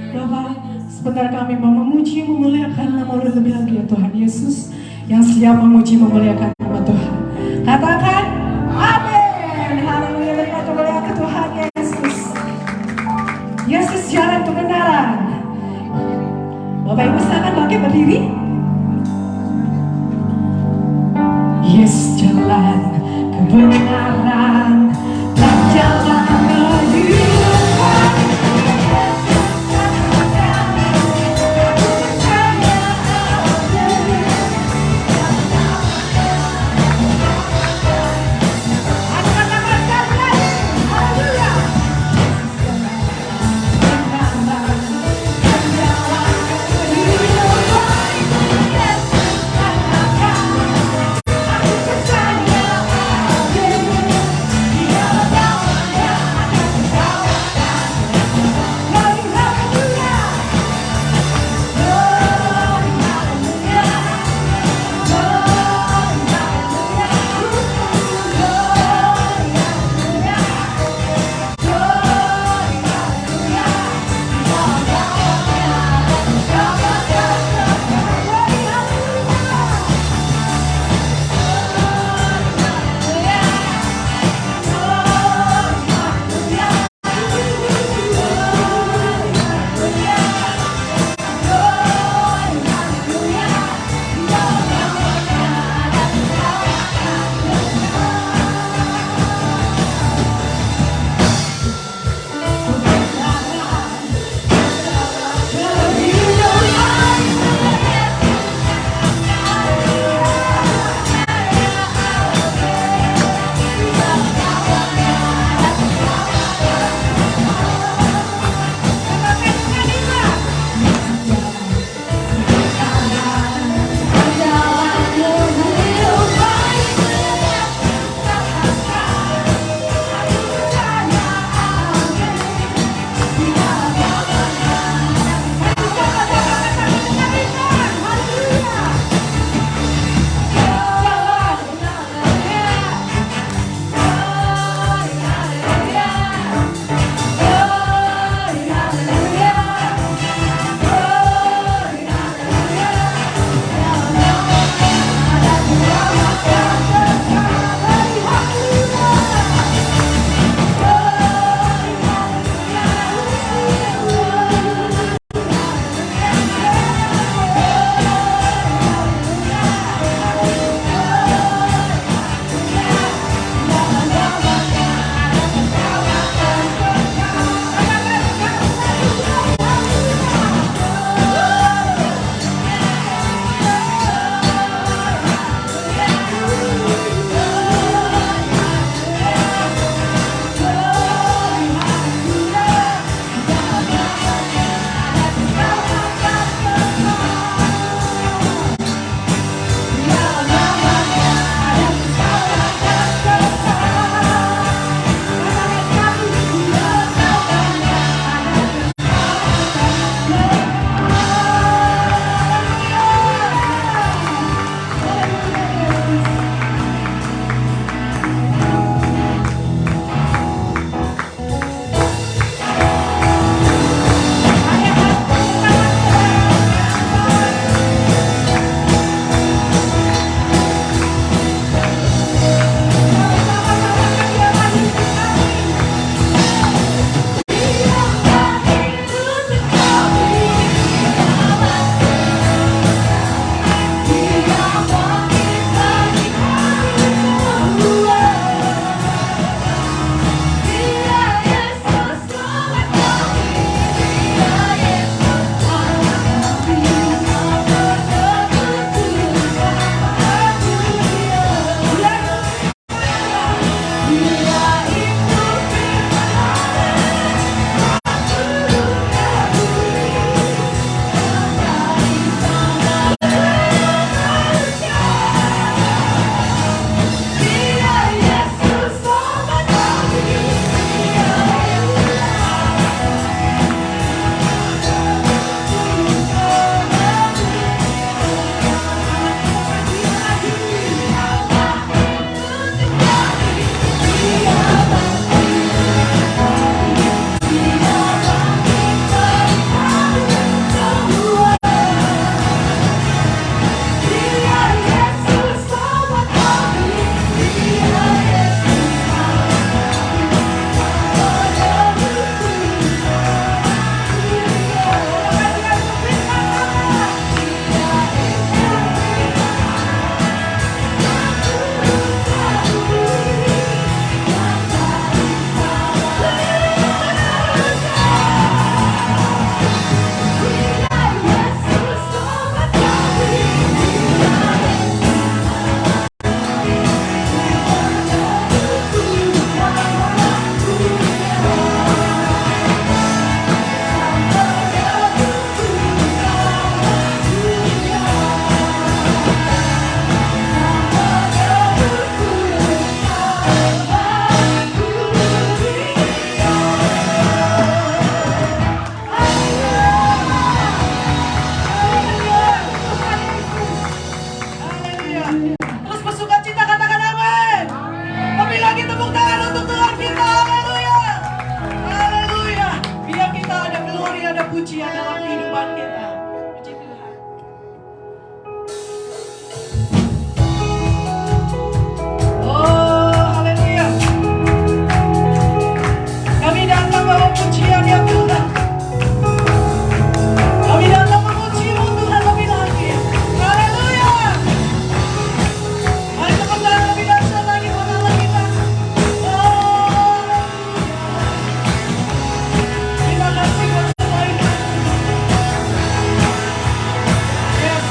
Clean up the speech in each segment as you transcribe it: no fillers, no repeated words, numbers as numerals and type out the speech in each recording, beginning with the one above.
Bapak, sebentar kami mau memuji, memuliakan nama lebih lagi ya Tuhan Yesus, yang sedia memuji, memuliakan nama Tuhan. Katakan, amin. Haleluya, berkat kemuliaan Tuhan Yesus. Yesus jalan kebenaran. Bapak Ibu silakan bangkit berdiri. Yesus jalan kebenaran dan jalan kehidupan. pujian dalam kehidupan kita. Puji Tuhan. Oh, haleluya. Kami datang bawa pujian ya Tuhan. Kami datang memuji-Mu Tuhan lebih lagi. Haleluya. Mari tepuk tangan lebih dahsyat lagi buat Allah kita. Oh, terima kasih buat semua itu. Yes.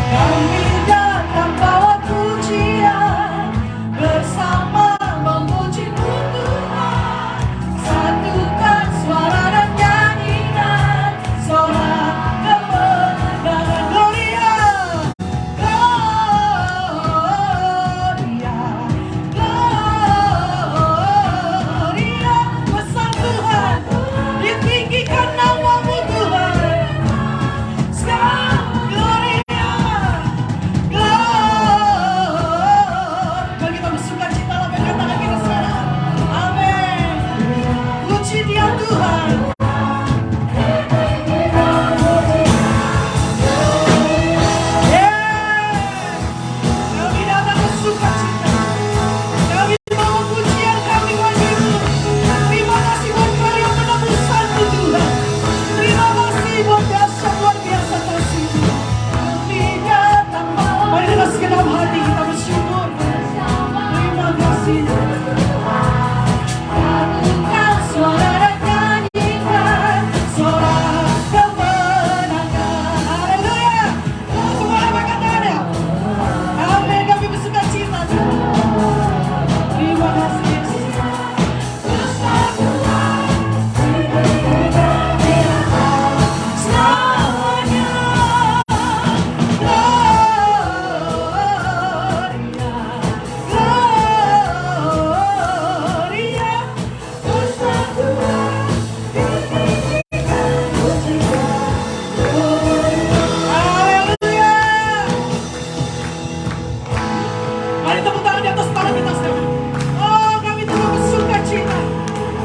Kami datang bawa pujian bersama memuji-Mu Tuhan. Satukan suara dan nyanyian, sorak kemenangan. Gloria, Gloria, Gloria. Besar Tuhan, ditinggikan nama-Mu Tuhan. Sekarang Gloria, Mari kita bersuka cita lambaikan tangan kita sekarang. Amin. Puji Dia Tuhan. Kami datang bersuka cita. Kami bawa pujian kami bagi-Mu. Terima kasih buat karya penebusan-Mu Tuhan. Terima kasih buat dahsyat luar biasa kasih-Mu. Kami datang bawa. Mari dengan segenap hati kita bersyukur. Terima kasih. Satukan suara dan nyanyikan, sorak kemenangan. Haleluya. Semua lambaikan tangannya. Amin. Kami bersuka cita. Terima kasih Yesus. Besar Tuhan, selamanya. Gloria, besar Tuhan, haleluya. Mari tepuk tangan di atas tangan kita sekarang. Oh, kami terus bersuka cita.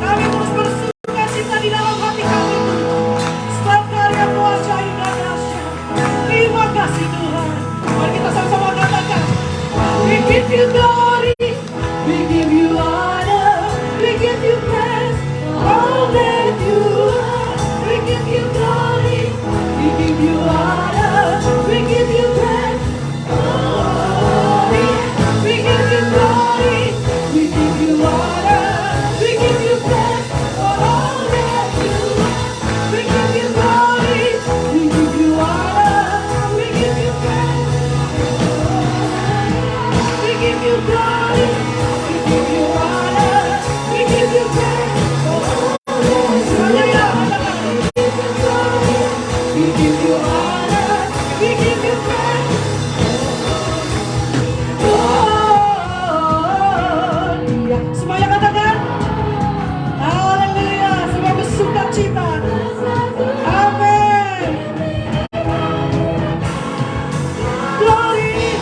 Kami terus bersuka cita di dalam hati kami. Setiap karya-Mu ajaib dan dahsyat. Terima kasih Tuhan. Mari kita sama-sama katakan. We give You glory, we give You honor, we give You praise, all that You are. We give You glory, we give You honor, we give You praise. Glory, we give You glory, we give You honor, we give You praise, all that You are. We give You glory, we give You honor, we give You praise. We give You glory, we give You honor, we give You praise. Hallelujah. We give You honor, we give You praise. Gloria. Semuanya katakan. Haleluya. Semua bersuka cita. Amin. Gloria.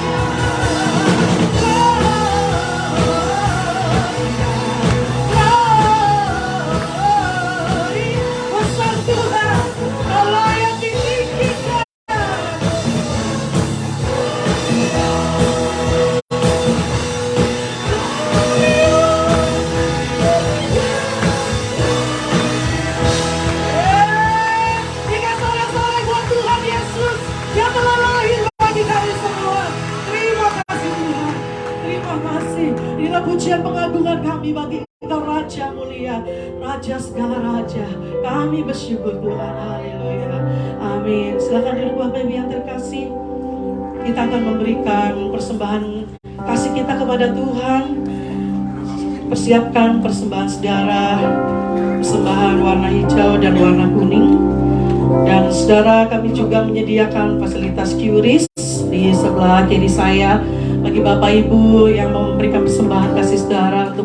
Gloria. Besar Tuhan, Allah yang ditinggikan. Tiga sorak-sorai buat Tuhan Yesus yang telah lahir bagi kami semua. Terima kasih Tuhan. Terima kasih. Inilah pujian pengagungan kami bagi Engkau Raja mulia, Raja segala Raja. Kami bersyukur Tuhan. Haleluya. Amin. Silakan duduk Bapak Ibu yang terkasih. Kita akan memberikan persembahan kasih kita kepada Tuhan. Persiapkan persembahan saudara, persembahan warna hijau dan warna kuning. Dan saudara, kami juga menyediakan fasilitas QRIS di sebelah kiri saya bagi Bapak Ibu yang mau memberikan persembahan kasih saudara untuk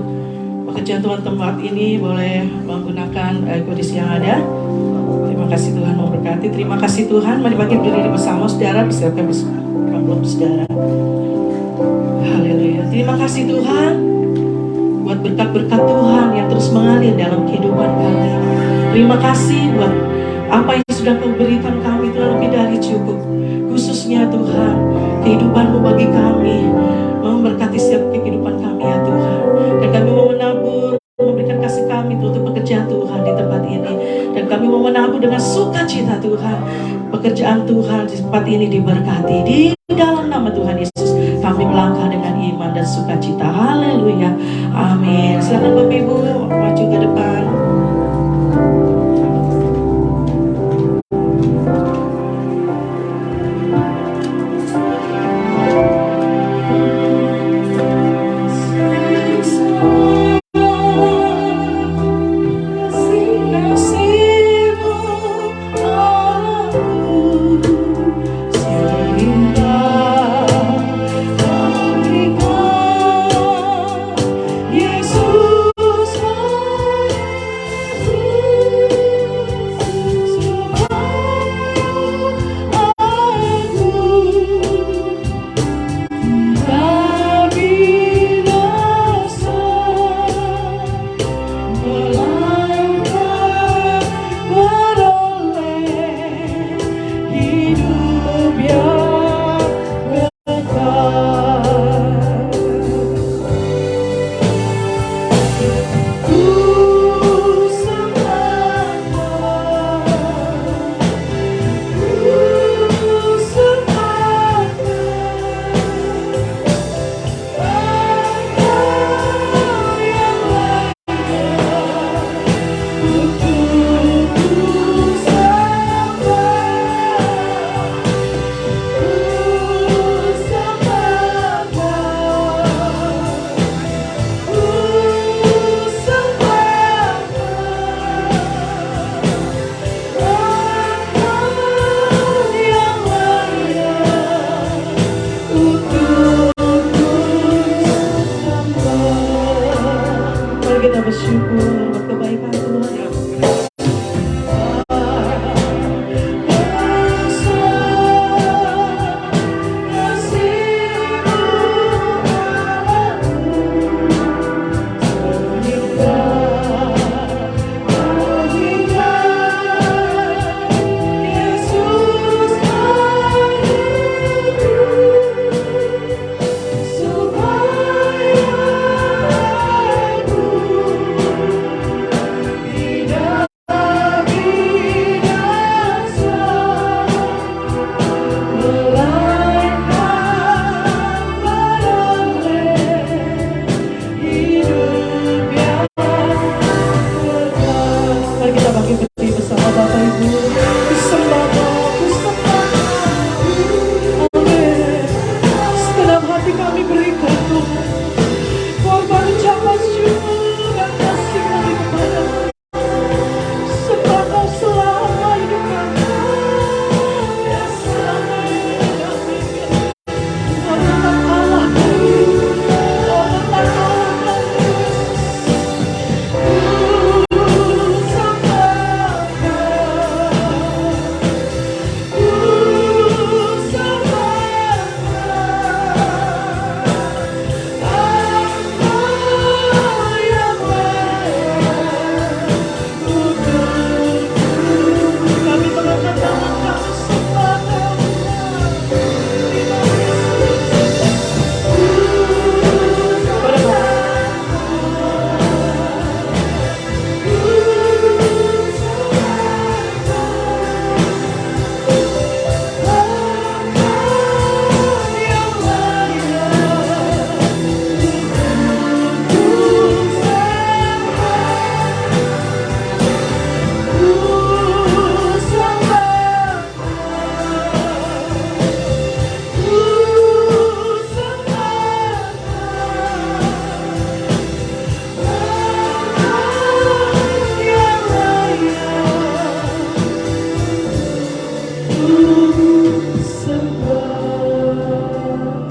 pekerjaan tempat ini, boleh menggunakan QRIS yang ada. Terima kasih Tuhan memberkati. Terima kasih Tuhan. Mari bagi berdiri bersama saudara, persiapkan amplop saudara. Haleluya. Terima kasih Tuhan buat berkat-berkat Tuhan yang terus mengalir dalam kehidupan kami. Terima kasih buat apa yang sudah Kau berikan kami, itu lebih dari cukup. Khususnya Tuhan, kehidupan-Mu bagi kami memberkati setiap kehidupan kami ya Tuhan. Dan kami mau menabur, memberikan kasih kami untuk pekerjaan Tuhan di tempat ini. Dan kami mau menabur dengan sukacita Tuhan. Pekerjaan Tuhan di tempat ini diberkati. Di dalam nama Tuhan Yesus kami melangkah dengan iman dan sukacita. Haleluya. Amin. Silakan Bapak Ibu maju ke depan.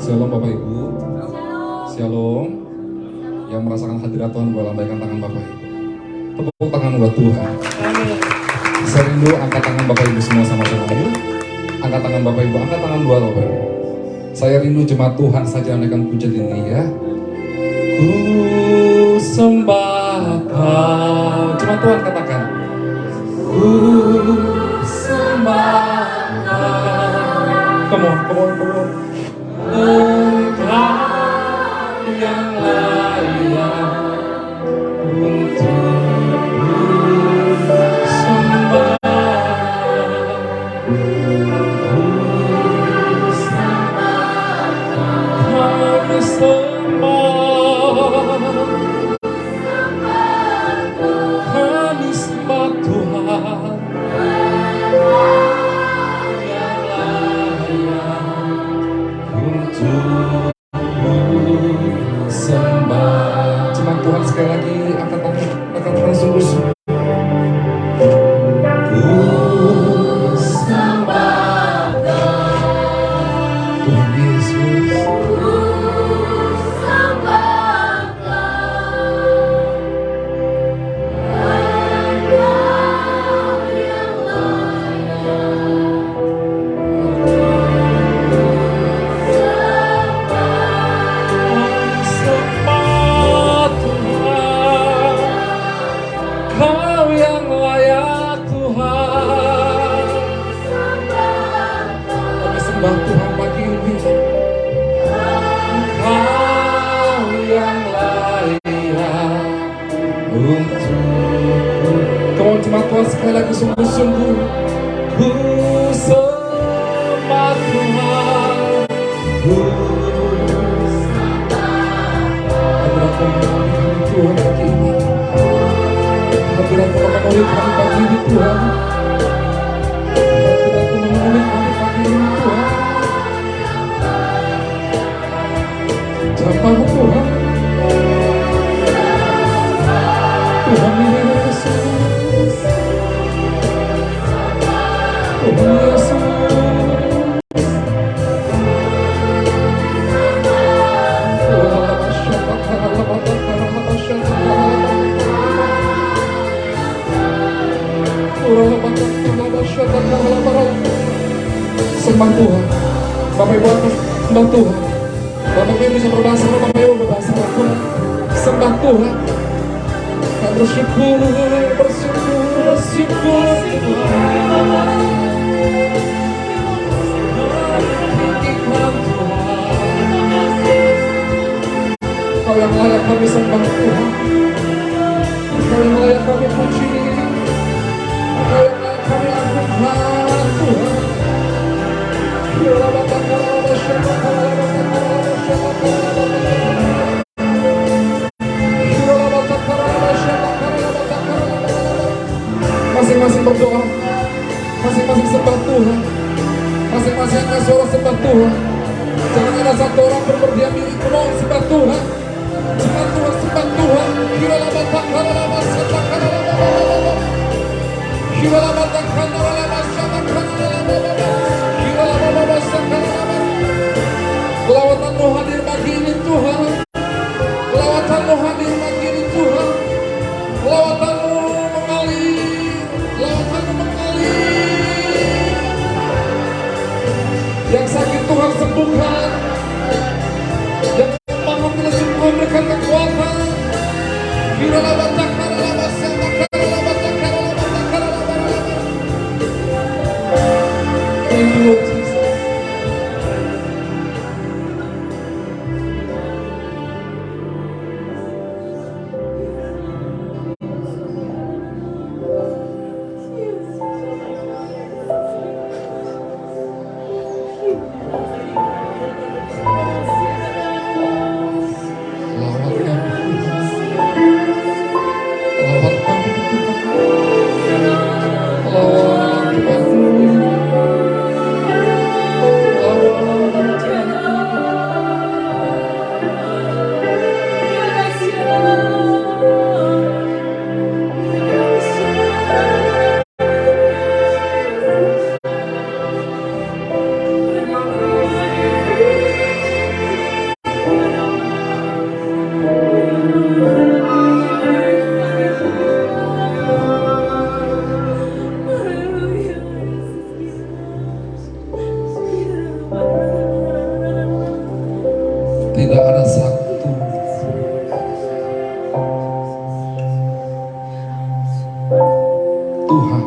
Shalom Bapak Ibu. Shalom. Yang merasakan hadirat Tuhan, boleh lambaikan tangan Bapak Ibu. Tepuk tangan buat Tuhan. Saya rindu angkat tangan Bapak Ibu semua sama-sama yuk. Angkat tangan Bapak Ibu, angkat tangan dua Bapak Ibu. Saya rindu jemaat Tuhan saja menaikkan pujian ini ya. Ku sembah Kau. Jemaat Tuhan katakan. Come on, come on, come on. Engkau yang layak untuk sembah. Kami sembah. Kami sembah Tuhan yang layak untuk sembah. Cuma Tuhan sekali lagi angkat tangan sungguh-sungguh. Ku sembah Tuhan Yesus. Sembah Tuhan, Kau yang layak Tuhan. Kami sembah Tuhan pagi ini. Kau yang layak untuk. Kau cuma Tuhan sekali lagi sungguh-sungguh. Ku sembah Tuhan. Ku hadirat Tuhan pagi ini. Hadirat memenuhi kami pagi ini Tuhan. Hadirat memenuhi kami pagi ini Tuhan. Jamaah Tuhan. Tuhan Yesus. Tuhan Yesus. Sembah Tuhan. Bapak Ibu atas sembah Tuhan. Bapak Ibu bisa berbahasa, Bapak Ibu berbahasa Tuhan. Sembah Tuhan. Dan bersyukur, bersyukur, bersyukur Tuhan. Tinggikan Tuhan. Kau yang layak kami sembah Tuhan. Kau yang layak kami puji. Kau yang layak kami agungkan Tuhan. Masing-masing berdoa, masing-masing sembah Tuhan, masing-masing angkat suara sembah Tuhan. Jangan ada satu orang berdiam diri, mohon sembah Tuhan. Sembah Tuhan, sembah Tuhan. Lawatan-Mu hadir pagi ini Tuhan. Lawatan-Mu hadir pagi ini Tuhan. Lawatan-Mu mengalir. Lawatan-Mu mengalir. Yang sakit Tuhan sembuhkan. Yang bangun lesu Tuhan berikan kekuatan. Thank you Lord Jesus. Tidak ada satu Tuhan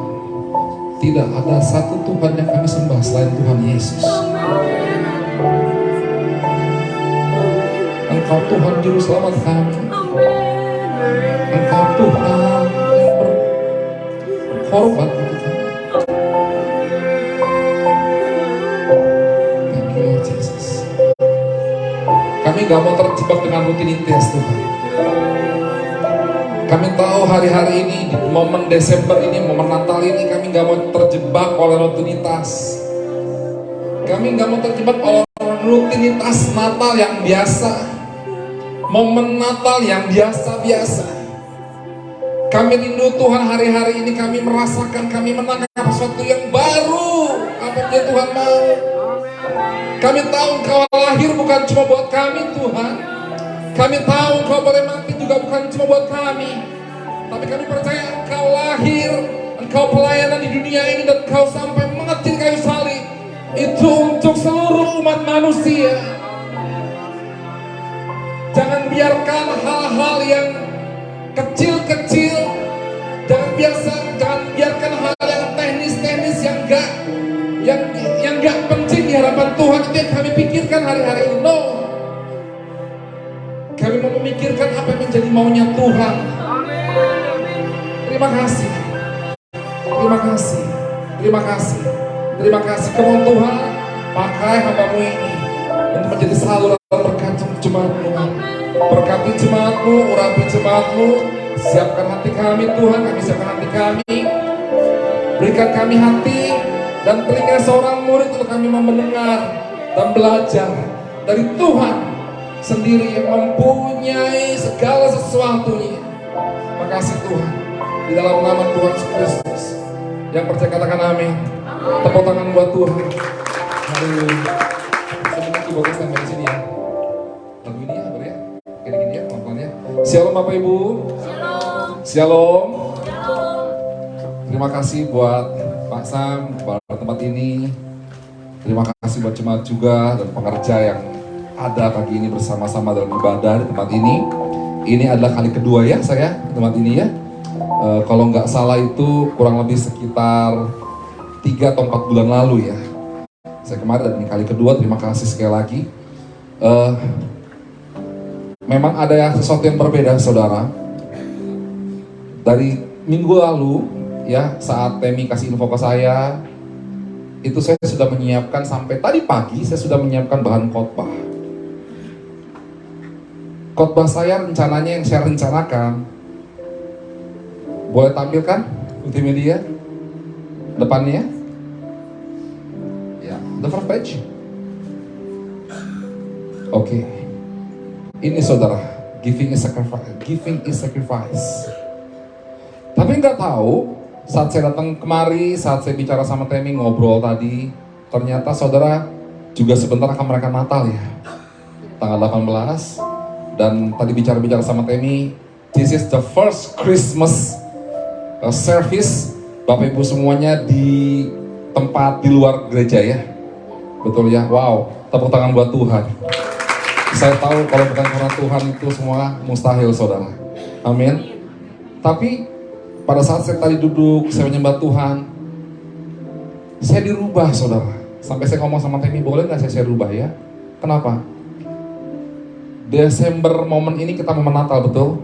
tidak ada satu Tuhan yang kami sembah selain Tuhan Yesus. Engkau Tuhan Juru Selamat kami. Engkau Tuhan yang berkorban bagi kami. Thank you, Jesus. Kami gak mau terjebak dengan rutinitas, Tuhan. Kami tahu hari-hari ini, di momen Desember ini, momen Natal ini, kami gak mau terjebak oleh rutinitas. Kami gak mau terjebak oleh rutinitas Natal yang biasa. Momen Natal yang biasa-biasa. Kami rindu Tuhan hari-hari ini, kami merasakan, kami menangkap sesuatu yang baru. Apa yang Tuhan mau. Kami tahu Engkau lahir bukan cuma buat kami, Tuhan. Kami tahu Engkau boleh mati juga bukan cuma buat kami. Tapi kami percaya Engkau lahir, Engkau pelayanan di dunia ini, dan Engkau sampai mengecil kayu salib. Itu untuk seluruh umat manusia. Jangan biarkan hal-hal yang kecil-kecil, jangan biarkan hal yang teknis-teknis yang gak penting di hadapan Tuhan itu yang kami pikirkan hari-hari ini. No. Kami mau memikirkan apa yang menjadi maunya Tuhan. Terima kasih. Terima kasih. Terima kasih. Terima kasih. Kemohon Tuhan, pakai hamba-Mu ini untuk menjadi saluran berkat jemaat-Mu. Berkati jemaat-Mu, urapi jemaat-Mu. Siapkan hati kami Tuhan, kami siapkan hati kami. Berikan kami hati dan telinga seorang murid untuk kami mendengar dan belajar dari Tuhan sendiri yang mempunyai segala sesuatunya. Makasih Tuhan, di dalam nama Tuhan Yesus Kristus. Yang percaya katakan amin. Tepuk tangan buat Tuhan. Haleluya. Sebentar keyboardnya sampai di sini ya. Lagu ini ya, boleh ya? Kayak gini ya, pelan-pelan ya. Shalom Bapak Ibu. Shalom. Terima kasih buat Pak Sam, buat tempat ini. Terima kasih buat jemaat juga dan pengerja yang ada pagi ini bersama-sama dalam ibadah di tempat ini. Ini adalah kali kedua ya saya di tempat ini ya. Kalau nggak salah itu kurang lebih sekitar 3 atau 4 bulan lalu ya. Saya kemarin dan ini kali kedua, terima kasih sekali lagi. Memang ada sesuatu yang berbeda saudara. Dari minggu lalu ya, saat Temi kasih info ke saya, itu saya sudah menyiapkan sampai tadi pagi, saya sudah menyiapkan bahan khotbah. Khotbah saya rencananya yang saya rencanakan, boleh tampilkan multimedia depannya ya, the first page. Oke. Ini saudara, giving is sacrifice. Tapi nggak tahu, saat saya datang kemari, saat saya bicara sama Temi, ngobrol tadi, ternyata saudara juga sebentar akan merayakan Natal ya, tanggal 18. Dan tadi bicara-bicara sama Temi, this is the first Christmas service Bapak Ibu semuanya di tempat di luar gereja ya. Betul ya? Wow, tepuk tangan buat Tuhan. Saya tahu kalau bukan karena Tuhan itu semua mustahil saudara. Amin. Tapi pada saat saya tadi duduk, saya menyembah Tuhan, saya dirubah saudara. Sampai saya ngomong sama Temi, boleh gak saya rubah ya? Kenapa? Desember momen ini kita momen Natal, betul?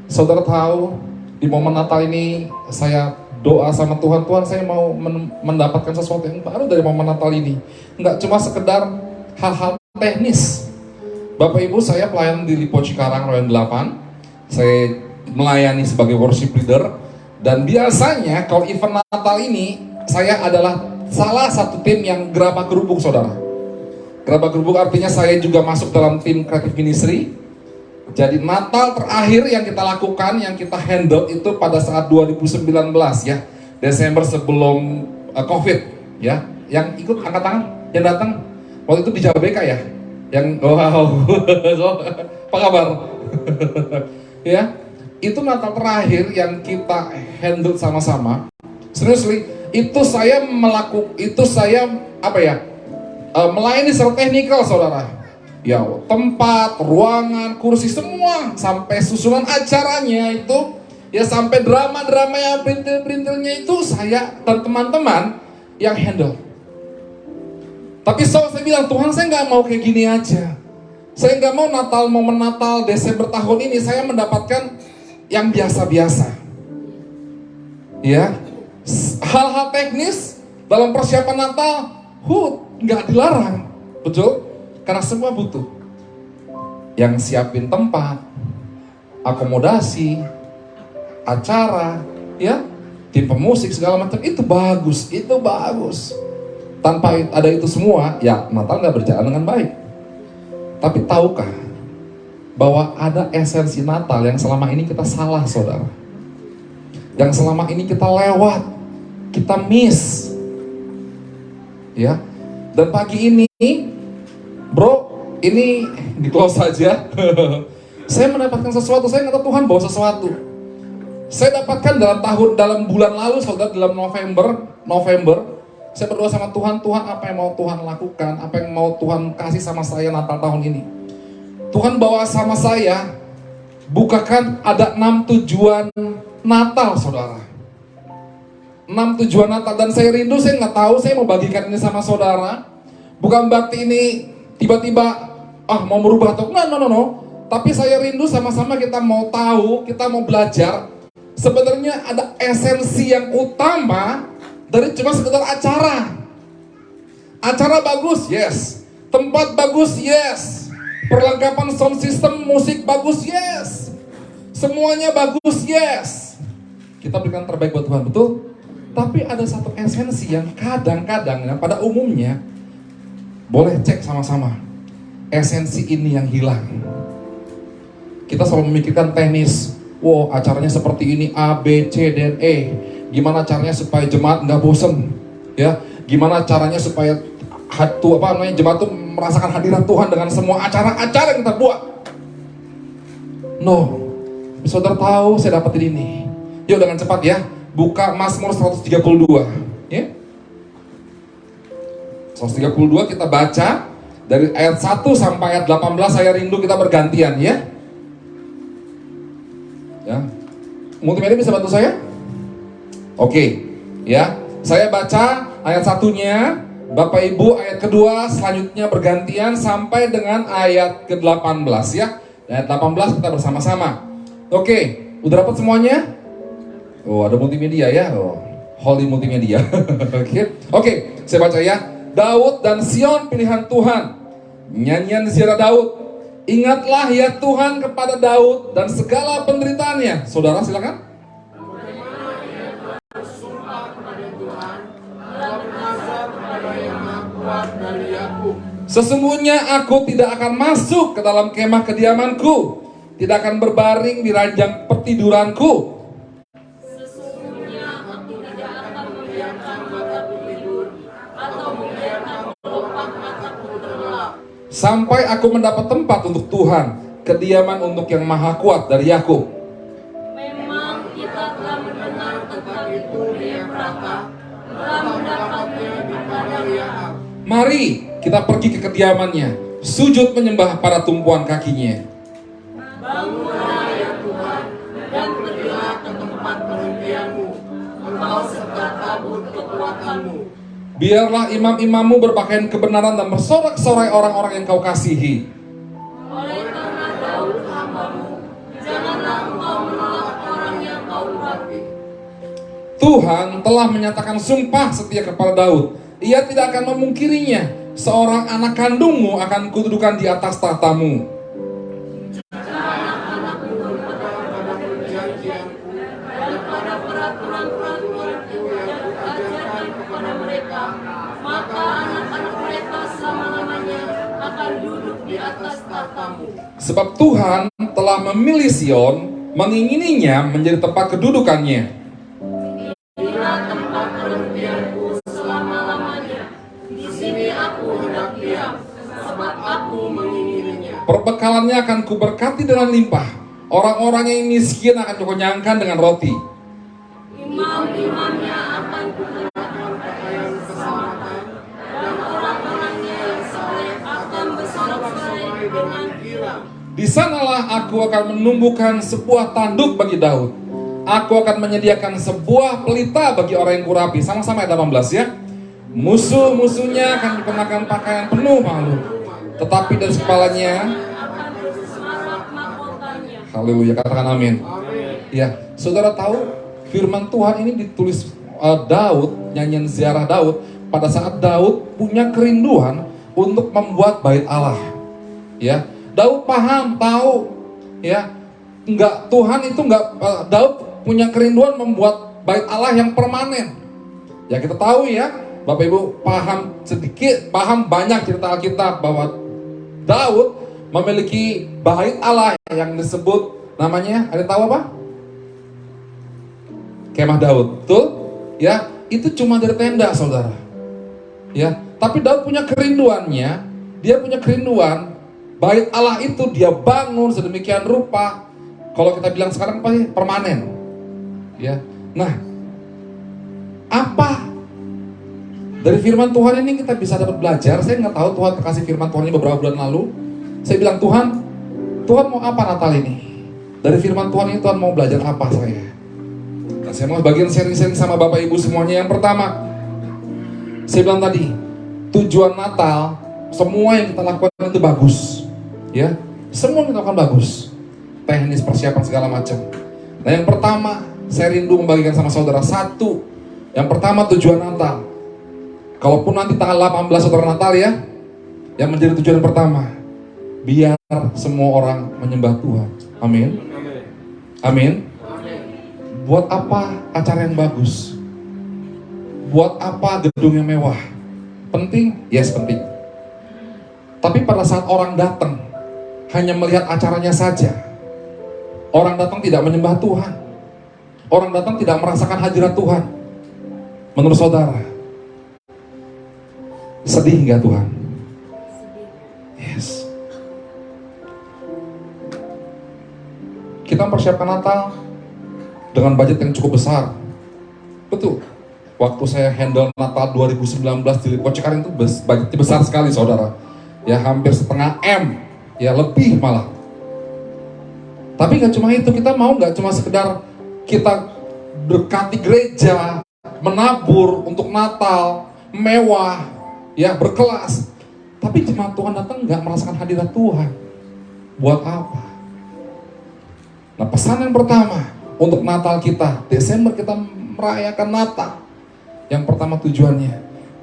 Saudara tahu, di momen Natal ini saya doa sama Tuhan, Tuhan saya mau mendapatkan sesuatu yang baru dari momen Natal ini. Nggak cuma sekedar hal-hal teknis. Bapak Ibu, saya pelayan di Lipo Cikarang Royan 8. Saya melayani sebagai worship leader. Dan biasanya kalau event Natal ini, saya adalah salah satu tim yang gerabak gerubuk saudara. Gerabak gerubuk artinya saya juga masuk dalam tim creative ministry. Jadi Natal terakhir yang kita lakukan, yang kita handle itu pada saat 2019 ya, Desember sebelum COVID ya. Yang ikut angkat tangan, yang datang waktu itu di Jabeka ya. Yang wow, apa kabar? Ya, itu Natal terakhir yang kita handle sama-sama. Seriously, itu saya melayani secara teknikal saudara. Ya, tempat, ruangan, kursi, semua sampai susunan acaranya itu Ya sampai drama-drama yang perintil-perintilnya itu saya dan teman-teman yang handle. Tapi saya bilang, Tuhan saya nggak mau kayak gini aja. Saya nggak mau momen Natal Desember tahun ini saya mendapatkan yang biasa-biasa. Ya, hal-hal teknis dalam persiapan Natal, nggak dilarang, betul? Karena semua butuh. Yang siapin tempat, akomodasi, acara, ya, tim pemusik segala macam itu bagus, itu bagus. Tanpa ada itu semua, ya Natal nggak berjalan dengan baik. Tapi tahukah bahwa ada esensi Natal yang selama ini kita salah, saudara? Yang selama ini kita lewat, kita miss. Ya. Dan pagi ini, bro, ini di close saja. Saya mendapatkan sesuatu, saya nggak tahu Tuhan bawa sesuatu. Saya dapatkan dalam bulan lalu, saudara, dalam November, saya berdoa sama Tuhan, Tuhan apa yang mau Tuhan lakukan, apa yang mau Tuhan kasih sama saya Natal tahun ini. Tuhan bawa sama saya, bukakan ada 6 tujuan Natal, saudara. 6 tujuan Natal, dan saya rindu, saya nggak tahu, saya mau bagikan ini sama saudara. Bukan berarti ini tiba-tiba, mau merubah atau, no. Tapi saya rindu sama-sama kita mau tahu, kita mau belajar. Sebenarnya ada esensi yang utama dari cuma sekedar acara. Acara bagus, yes. Tempat bagus, yes. Perlengkapan sound system, musik bagus, yes. Semuanya bagus, yes. Kita berikan terbaik buat Tuhan, betul? Tapi ada satu esensi yang kadang-kadang, yang pada umumnya, boleh cek sama-sama. Esensi ini yang hilang. Kita selalu memikirkan teknis. Wow, acaranya seperti ini, A, B, C, dan E. Gimana caranya supaya jemaat nggak bosen, ya? Gimana caranya supaya jemaat tuh merasakan hadirat Tuhan dengan semua acara-acara yang kita buat? No, saudara tahu saya dapetin ini. Yuk dengan cepat ya, buka Mazmur 132, ya. 132 kita baca dari ayat 1 sampai ayat 18. Saya rindu kita bergantian, ya. Ya, multimedia bisa bantu saya? Oke, ya. Saya baca ayat 1-nya, Bapak Ibu ayat kedua, selanjutnya bergantian sampai dengan ayat ke-18, ya. Ayat 18 kita bersama-sama. Oke, udah dapat semuanya? Oh, ada multimedia ya. Oh, holy multimedia. Oke, saya baca ya. Daud dan Sion pilihan Tuhan. Nyanyian ziarah Daud. Ingatlah ya Tuhan kepada Daud dan segala penderitaannya. Saudara silakan. Sesungguhnya aku tidak akan masuk ke dalam kemah kediamanku, tidak akan berbaring di ranjang pertiduranku. Sesungguhnya aku tidak akan membiarkan mataku tidur atau membiarkan kelopak mataku terlelap, sampai aku mendapat tempat untuk Tuhan, kediaman untuk yang maha kuat dari Yakub. memang kita telah mendengar tentang itu di Efrata, telah mendapatnya di padang Yahab. Mari kita pergi ke kediamannya, sujud menyembah pada tumpuan kakinya. Bangunlah ya Tuhan, dan pergilah ke tempat perhentianmu, engkau serta tabut kekuatanmu. Biarlah imam-imammu berpakaian kebenaran dan bersorak-sorai orang-orang yang kau kasihi. Oleh karena Daud hambamu, janganlah engkau menolak orang yang kau urapi. Tuhan telah menyatakan sumpah setia kepada Daud. Ia tidak akan memungkirinya. Seorang anak kandungmu akan kududukan di atas tahtamu. Anak-anakmu berpegang pada perjanjianku dan pada peraturan-peraturanku yang kuajarkan kepada mereka, maka anak-anak mereka selama-lamanya akan duduk di atas tahtamu. Sebab Tuhan telah memilih Sion, mengingininya menjadi tempat kedudukannya. Inilah tempat perhentianku selama-lamanya. Di sini aku hendak diam, sebab aku mengingininya. Perbekalannya akan kuberkati dengan limpah. Orang-orang yang miskin akan kukenyangkan dengan roti. Imam-imamnya akan kukenakan pakaian keselamatan, dan orang-orangnya yang saleh akan bersorak-sorai dengan girang. Di sanalah aku akan menumbuhkan sebuah tanduk bagi Daud. Aku akan menyediakan sebuah pelita bagi orang yang kurapi. Sama-sama ayat 18 ya. Musuh-musuhnya akan dikenakan pakaian penuh malu, tetapi dari kepalanya akan bersemarak mahkotanya. haleluya, katakan amin. Ya, saudara tahu firman Tuhan ini ditulis Daud, nyanyian ziarah Daud, pada saat Daud punya kerinduan untuk membuat bait Allah. Ya, Daud paham, tahu, ya, Tuhan itu Daud punya kerinduan membuat bait Allah yang permanen. Ya, kita tahu ya, Bapak Ibu paham sedikit, paham banyak cerita Alkitab bahwa Daud memiliki bait Allah yang disebut namanya, ada tahu apa? Kemah Daud, betul? Ya, itu cuma dari tenda, saudara. Ya, tapi Daud punya kerinduannya, dia punya kerinduan bait Allah itu dia bangun sedemikian rupa. Kalau kita bilang sekarang pasti permanen. Ya. Nah, apa dari firman Tuhan ini kita bisa dapat belajar? Saya nggak tahu Tuhan kasih firman Tuhan ini beberapa bulan lalu. Saya bilang, Tuhan mau apa Natal ini? Dari firman Tuhan ini Tuhan mau belajar apa saya? Nah, saya mau bagian sharing-sharing sama Bapak Ibu semuanya. Yang pertama, saya bilang tadi, tujuan Natal, semua yang kita lakukan itu bagus. Ya, semua yang kita lakukan bagus. Teknis, persiapan segala macam. Nah, yang pertama, saya rindu membagikan sama saudara satu. Yang pertama, tujuan Natal. Kalaupun nanti tanggal 18 saudara Natal ya, yang menjadi tujuan pertama, biar semua orang menyembah Tuhan. Amin. Amin. Buat apa acara yang bagus? Buat apa gedung yang mewah? Penting? Yes, penting. Tapi pada saat orang datang, hanya melihat acaranya saja, orang datang tidak menyembah Tuhan, orang datang tidak merasakan hadirat Tuhan. Menurut saudara, sedih nggak Tuhan? Yes. Kita mempersiapkan Natal dengan budget yang cukup besar. Betul. Waktu saya handle Natal 2019 di Lipo Cikarang itu budgetnya besar sekali, saudara. Ya, hampir setengah M, ya lebih malah. Tapi nggak cuma itu, kita mau nggak cuma sekedar kita berkati gereja, menabur untuk Natal, mewah, ya berkelas. Tapi jemaat Tuhan datang nggak merasakan hadirat Tuhan. Buat apa? Nah, pesan yang pertama untuk Natal kita, Desember kita merayakan Natal. Yang pertama tujuannya,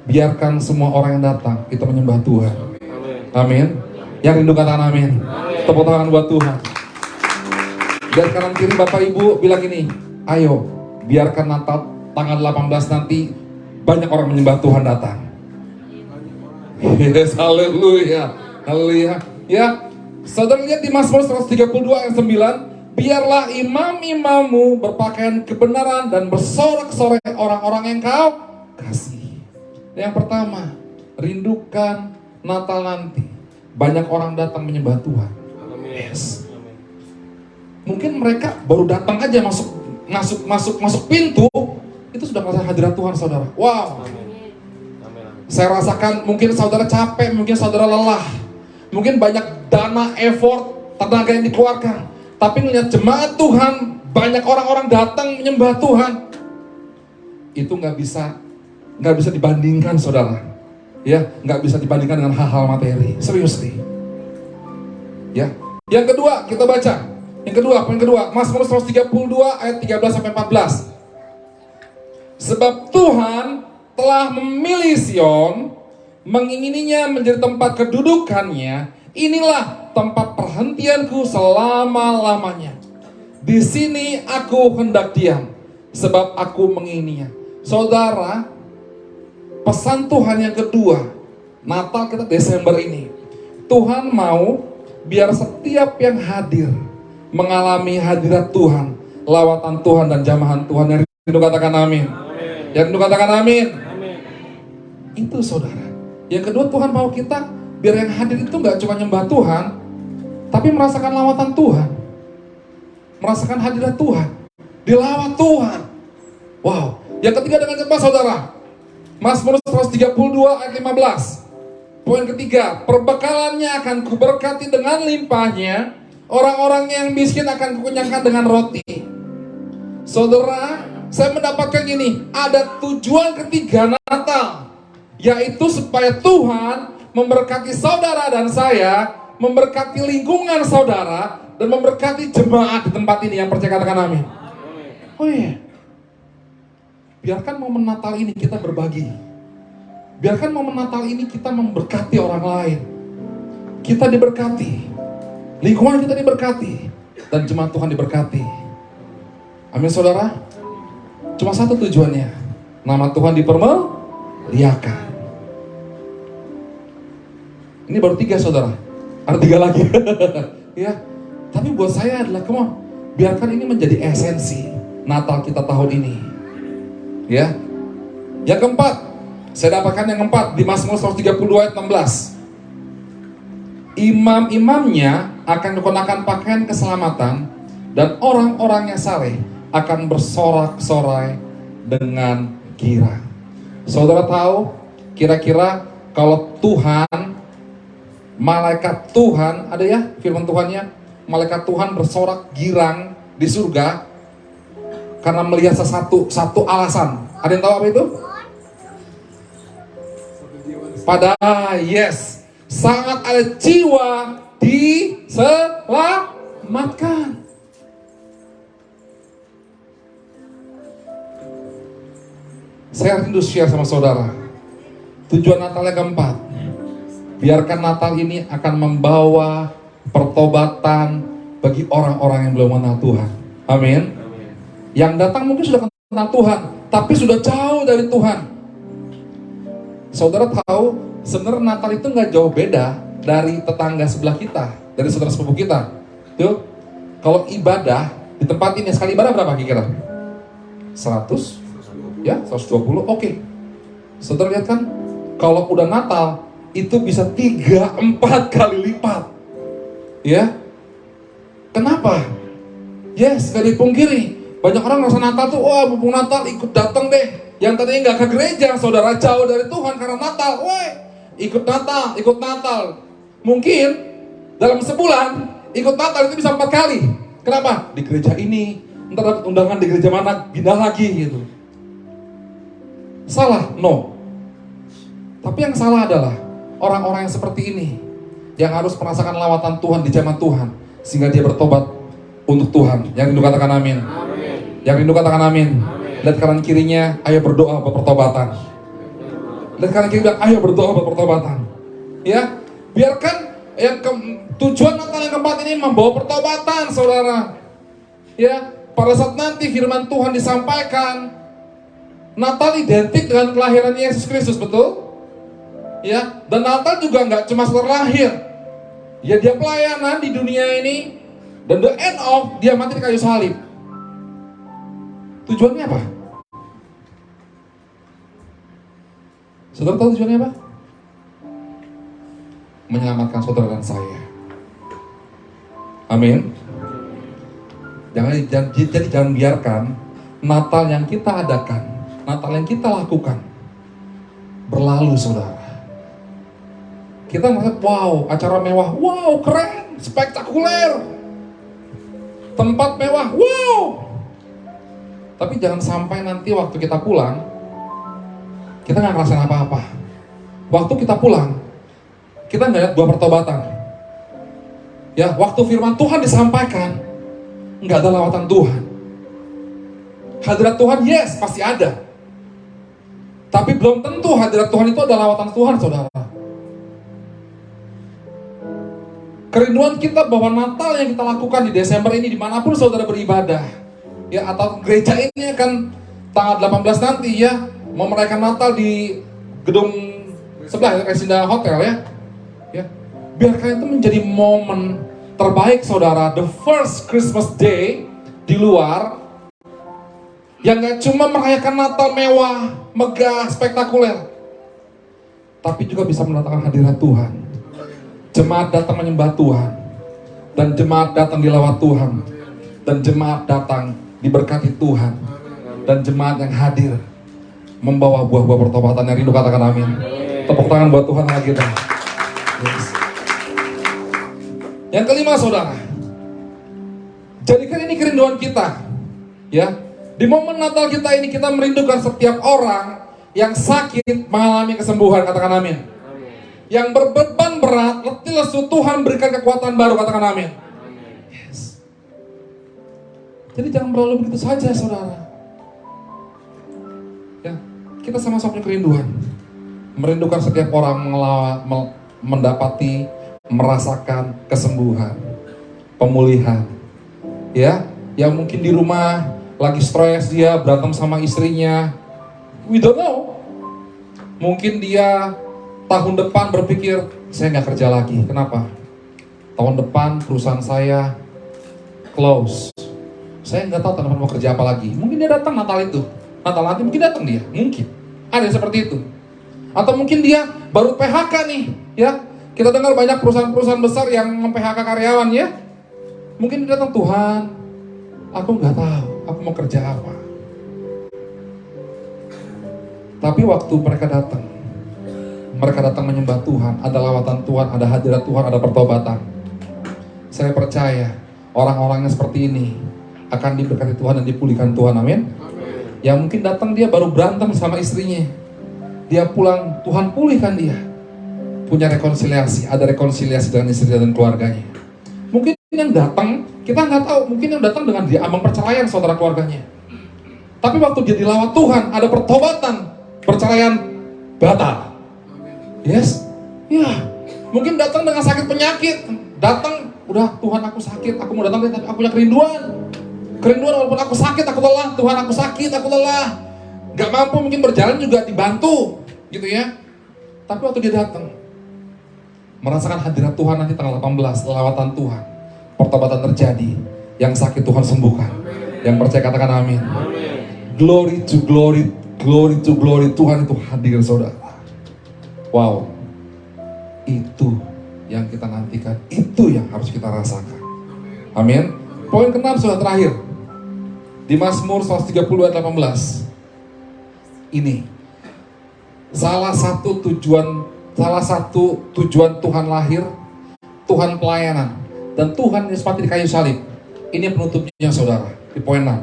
biarkan semua orang yang datang kita menyembah Tuhan. Amin. Yang rindu katakan amin. Tepuk tangan buat Tuhan. Dan kanan kiri Bapak Ibu bilang ini, ayo biarkan Natal tanggal 18 nanti banyak orang menyembah Tuhan datang. Yes, haleluya. Haleluya. Ya, saudara lihat di Mazmur 132 ayat 9, biarlah imam-imammu berpakaian kebenaran dan bersorak-sorai orang-orang yang kau kasih. Yang pertama, rindukan Natal nanti banyak orang datang menyembah Tuhan. Yes. Mungkin mereka baru datang aja masuk pintu, itu sudah merasa hadirat Tuhan, saudara. Wow. Saya rasakan mungkin saudara capek, mungkin saudara lelah, mungkin banyak dana, effort, tenaga yang dikeluarkan. Tapi melihat jemaat Tuhan, banyak orang-orang datang menyembah Tuhan, itu nggak bisa dibandingkan, saudara. Ya, nggak bisa dibandingkan dengan hal-hal materi. Serius nih. Ya. Yang kedua, kita baca. Poin kedua, Mazmur 132 ayat 13 sampai 14. Sebab Tuhan telah memilih Sion, mengingininya menjadi tempat kedudukannya. Inilah tempat perhentianku selama-lamanya. Di sini aku hendak diam, sebab aku mengingininya. Saudara, pesan Tuhan yang kedua, Natal kita Desember ini, Tuhan mau biar setiap yang hadir mengalami hadirat Tuhan, lawatan Tuhan dan jamahan Tuhan. Yang rindu katakan amin. Yang rindu katakan amin. Itu saudara. Yang kedua, Tuhan mau kita biar yang hadir itu gak cuma nyembah Tuhan, tapi merasakan lawatan Tuhan, merasakan hadirat Tuhan, dilawat Tuhan. Wow. Yang ketiga dengan cepat, saudara, Mazmur 132 ayat 15. Poin ketiga, perbekalannya akan kuberkati dengan limpahnya, orang-orang yang miskin akan kukenyangkan dengan roti. Saudara, saya mendapatkan gini, ada tujuan ketiga Natal, yaitu supaya Tuhan memberkati saudara dan saya, memberkati lingkungan saudara, dan memberkati jemaat di tempat ini yang percaya, katakan amin. Oh iya, biarkan momen Natal ini kita berbagi. Biarkan momen Natal ini kita memberkati orang lain. Kita diberkati, lingkungan kita diberkati, dan jemaat Tuhan diberkati. Amin saudara. Cuma satu tujuannya, nama Tuhan dipermuliakan. Ini baru 3 saudara, ada 3 lagi. Ya, tapi buat saya adalah, come on, biarkan ini menjadi esensi Natal kita tahun ini. Ya, yang keempat, saya dapatkan yang keempat di Mazmur 132 ayat 16. Imam-imamnya akan dikenakan pakaian keselamatan, dan orang-orang yang saleh akan bersorak-sorai dengan girang. Saudara tahu, kira-kira kalau Tuhan, malaikat Tuhan, ada ya firman Tuhannya, malaikat Tuhan bersorak girang di surga karena melihat satu alasan. Ada yang tahu apa itu? Yes, sangat ada jiwa diselamatkan. Saya rindu share sama saudara. Tujuan Natal yang keempat, biarkan Natal ini akan membawa pertobatan bagi orang-orang yang belum mengenal Tuhan. Amin. Yang datang mungkin sudah kenal Tuhan, tapi sudah jauh dari Tuhan. Saudara tahu, sebenarnya Natal itu nggak jauh beda dari tetangga sebelah kita, dari saudara sepupu kita. Tuh, kalau ibadah di tempat ini sekali ibadah berapa kira-kira? 100? Ya, 120, oke. Saudara lihat kan, kalau udah Natal, itu bisa 3-4 kali lipat. Ya, kenapa? Yes, gak dipungkiri, banyak orang merasa Natal tuh, wah mumpung Natal ikut datang deh. Yang tadinya gak ke gereja, saudara jauh dari Tuhan karena Natal, ikut Natal. Mungkin dalam sebulan, ikut Natal itu bisa 4 kali. Kenapa? Di gereja ini, ntar dapat undangan di gereja mana, pindah lagi gitu. Salah? No. Tapi yang salah adalah orang-orang yang seperti ini, yang harus merasakan lawatan Tuhan di zaman Tuhan, sehingga dia bertobat untuk Tuhan. Yang rindu katakan amin. Yang rindu katakan amin. Lihat kanan kirinya, ayo berdoa buat pertobatan. Lihat kanan kiri bilang, ayo berdoa buat pertobatan. Ya, biarkan yang tujuan Natal yang keempat ini membawa pertobatan, saudara. Ya, pada saat nanti firman Tuhan disampaikan, Natal identik dengan kelahiran Yesus Kristus, betul? Ya, dan Natal juga nggak cuma setelah lahir. Ya, dia pelayanan di dunia ini, dan the end of dia mati di kayu salib. Tujuannya apa? Saudara tahu tujuannya apa? Menyelamatkan saudara dan saya. Amin. Jangan biarkan Natal yang kita adakan, Natal yang kita lakukan berlalu, saudara. Kita merasa, wow, acara mewah, wow, keren, spektakuler, tempat mewah, wow. Tapi jangan sampai nanti waktu kita pulang, kita nggak ngerasain apa-apa. Waktu kita pulang, kita nggak lihat buah pertobatan. Ya, waktu firman Tuhan disampaikan, nggak ada lawatan Tuhan. Hadirat Tuhan, yes, pasti ada. Tapi belum tentu hadirat Tuhan itu ada lawatan Tuhan, saudara. Kerinduan kita bahwa Natal yang kita lakukan di Desember ini, dimanapun saudara beribadah, ya, atau gereja ini akan tanggal 18 nanti ya, mau merayakan Natal di gedung sebelah Resinda Hotel ya, biarkan itu menjadi momen terbaik, saudara, the first Christmas day di luar, yang gak cuma merayakan Natal mewah, megah, spektakuler, tapi juga bisa mendatangkan hadirat Tuhan. Jemaat datang menyembah Tuhan, dan jemaat datang dilawat Tuhan, dan jemaat datang diberkati Tuhan, dan jemaat yang hadir membawa buah-buah pertobatan. Yang rindu katakan amin. Tepuk tangan buat Tuhan lagi kita. Yes. Yang kelima, saudara, jadikan ini kerinduan kita, ya. Di momen Natal kita ini kita merindukan setiap orang yang sakit mengalami kesembuhan, katakan amin. Yang berbeban berat, letih lesu, Tuhan berikan kekuatan baru, katakan amin. Yes. Jadi jangan berlalu begitu saja, saudara. Ya, kita sama-sama punya kerinduan, merindukan setiap orang mendapati, merasakan kesembuhan, pemulihan. Ya, yang mungkin di rumah lagi stres, dia berantem sama istrinya, we don't know. Mungkin dia tahun depan berpikir, saya nggak kerja lagi. Kenapa? Tahun depan perusahaan saya close. Saya nggak tahu tahun depan mau kerja apa lagi. Mungkin dia datang Natal itu. Natal nanti mungkin datang dia. Mungkin. Ada yang seperti itu. Atau mungkin dia baru PHK nih. Ya, kita dengar banyak perusahaan-perusahaan besar yang mem-PHK karyawan ya. Mungkin dia datang, Tuhan, aku nggak tahu. Aku mau kerja apa. Tapi waktu mereka datang menyembah Tuhan, ada lawatan Tuhan, ada hadirat Tuhan, ada pertobatan. Saya percaya orang-orang yang seperti ini akan diberkati Tuhan dan dipulihkan Tuhan, amin. Yang mungkin datang dia baru berantem sama istrinya, dia pulang, Tuhan pulihkan dia, punya rekonsiliasi, ada rekonsiliasi dengan istri dan keluarganya. Mungkin yang datang, kita nggak tahu, mungkin yang datang dengan dia ambang perceraian saudara keluarganya. Tapi waktu dia dilawat Tuhan, ada pertobatan, perceraian batal. Yes, ya, mungkin datang dengan sakit penyakit, datang, udah Tuhan aku sakit, aku mau datang tapi aku punya kerinduan walaupun aku sakit, aku lelah, Tuhan aku sakit, aku lelah, gak mampu mungkin berjalan juga dibantu, gitu ya. Tapi waktu dia datang, merasakan hadirat Tuhan nanti tanggal 18, lawatan Tuhan, pertobatan terjadi, yang sakit Tuhan sembuhkan, yang percaya katakan amin. Glory to glory, glory to glory, Tuhan itu hadir saudara. Wow, itu yang kita nantikan, itu yang harus kita rasakan. Amin. Poin ke-6 sudah terakhir. Di Mazmur 130 ayat 18. Ini salah satu tujuan Tuhan lahir, Tuhan pelayanan, dan Tuhan disepati di kayu salib. Ini penutupnya saudara, di poin 6.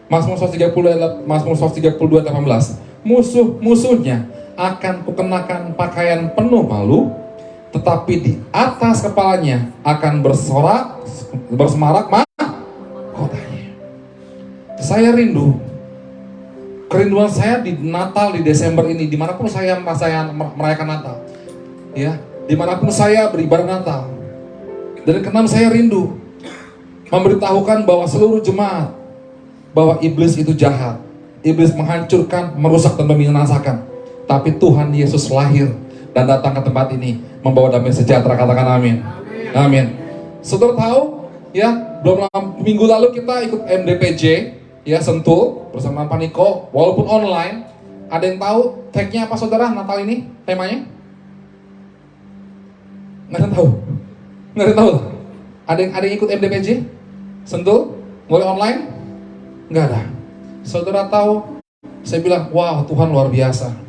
Mazmur 132 ayat 18. Musuh-musuhnya akan kukenakan pakaian penuh malu, tetapi di atas kepalanya akan bersemarak mahkotanya. Saya rindu, kerinduan saya di Natal di Desember ini, dimanapun saya merayakan Natal, ya, dimanapun saya beribadah Natal. Dan ke-6 saya rindu memberitahukan bahwa seluruh jemaat bahwa iblis itu jahat, iblis menghancurkan, merusak dan membinasakan. Tapi Tuhan Yesus lahir dan datang ke tempat ini membawa damai sejahtera, katakan amin. Amin. Saudara tahu ya, belum lama minggu lalu kita ikut MDPJ ya, Sentul bersama Pak Niko, walaupun online. Ada yang tahu tagnya apa saudara Natal ini, temanya? Nggak ada yang tahu? Nggak ada yang tahu? Ada yang ikut MDPJ Sentul mulai online? Nggak ada. Saudara tahu, saya bilang wow, Tuhan luar biasa.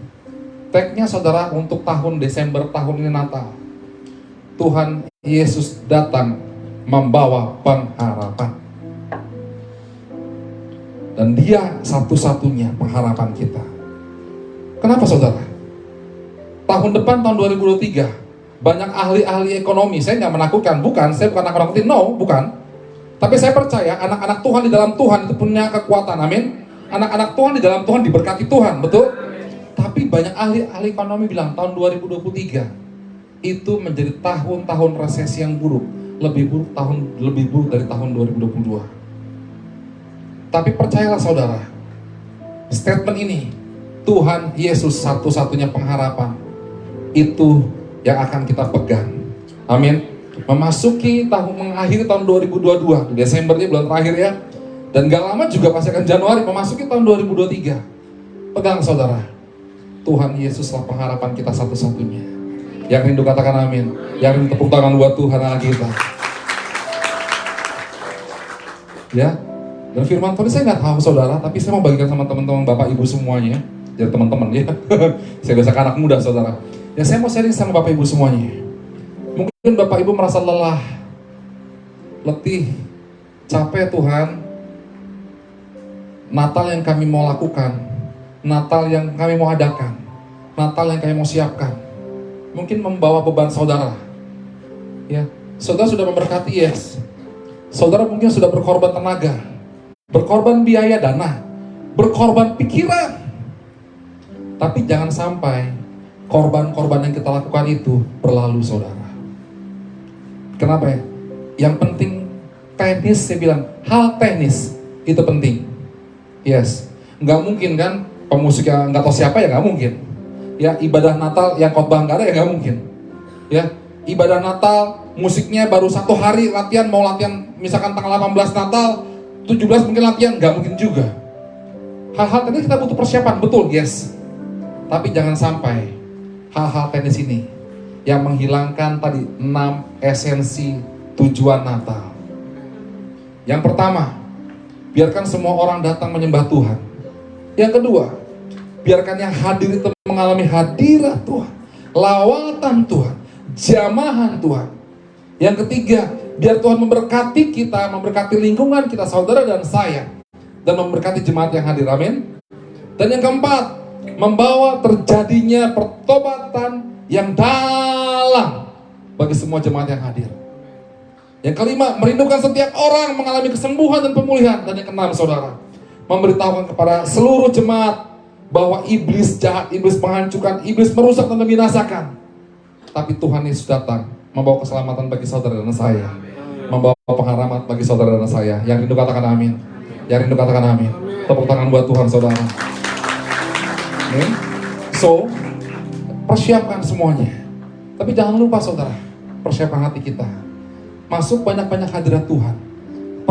Tagnya saudara untuk tahun Desember, tahun ini Natal, Tuhan Yesus datang membawa pengharapan. Dan dia satu-satunya pengharapan kita. Kenapa saudara? Tahun depan, tahun 2023, banyak ahli-ahli ekonomi, saya nggak menakutkan, saya bukan nakut-nakutin, no, bukan. Tapi saya percaya anak-anak Tuhan di dalam Tuhan itu punya kekuatan, amin. Anak-anak Tuhan di dalam Tuhan diberkati Tuhan, betul? Tapi banyak ahli ekonomi bilang tahun 2023 itu menjadi tahun resesi yang buruk, lebih buruk dari tahun 2022. Tapi percayalah saudara, statement ini, Tuhan Yesus satu-satunya pengharapan, itu yang akan kita pegang. Amin. Memasuki mengakhiri tahun 2022, di Desember ini bulan terakhir ya, dan gak lama juga pasti akan Januari, memasuki tahun 2023. Pegang saudara, Tuhan Yesuslah pengharapan kita satu-satunya. Yang rindu katakan amin. Yang rindu tepuk tangan buat Tuhan Allah kita. Ya, dan firman Tuhan saya nggak tahu saudara, tapi saya mau bagikan sama teman-teman Bapak Ibu semuanya. Jadi teman-teman ya, saya biasa anak muda saudara. Ya saya mau sharing sama Bapak Ibu semuanya. Mungkin Bapak Ibu merasa lelah, letih, capek Tuhan. Natal yang kami mau lakukan, Natal yang kami mau adakan, Natal yang kami mau siapkan, mungkin membawa beban saudara. Ya, saudara sudah memberkati, yes. Saudara mungkin sudah berkorban tenaga, berkorban biaya dana, berkorban pikiran. Tapi jangan sampai korban-korban yang kita lakukan itu berlalu, saudara. Kenapa ya? Yang penting teknis, saya bilang, hal teknis itu penting. Yes, nggak mungkin kan pemusik yang nggak tahu siapa ya, nggak mungkin. Ya, ibadah Natal yang khotbah nggak ada ya nggak mungkin. Ya, ibadah Natal musiknya baru 1 hari latihan, mau latihan misalkan tanggal 18 Natal, 17 mungkin latihan, nggak mungkin juga. Hal-hal teknis kita butuh persiapan, betul, yes. Tapi jangan sampai hal-hal teknis ini yang menghilangkan tadi 6 esensi tujuan Natal. Yang pertama, biarkan semua orang datang menyembah Tuhan. Yang kedua, biarkan yang hadir itu mengalami hadirat Tuhan, lawatan Tuhan, jamahan Tuhan. Yang ketiga, biar Tuhan memberkati kita, memberkati lingkungan kita, saudara dan saya, dan memberkati jemaat yang hadir, amin. Dan yang keempat, membawa terjadinya pertobatan yang dalam bagi semua jemaat yang hadir. Yang kelima, merindukan setiap orang mengalami kesembuhan dan pemulihan. Dan yang keenam, saudara, memberitahukan kepada seluruh jemaat bahwa iblis jahat, iblis menghancurkan, iblis merusak dan membinasakan. Tapi Tuhan Yesus datang membawa keselamatan bagi saudara dan saya, membawa pengharapan bagi saudara dan saya. Yang rindu katakan amin. Yang rindu katakan amin. Tepuk tangan buat Tuhan, saudara. Amin. So, persiapkan semuanya. Tapi jangan lupa, saudara, persiapkan hati kita. Masuk banyak-banyak hadirat Tuhan.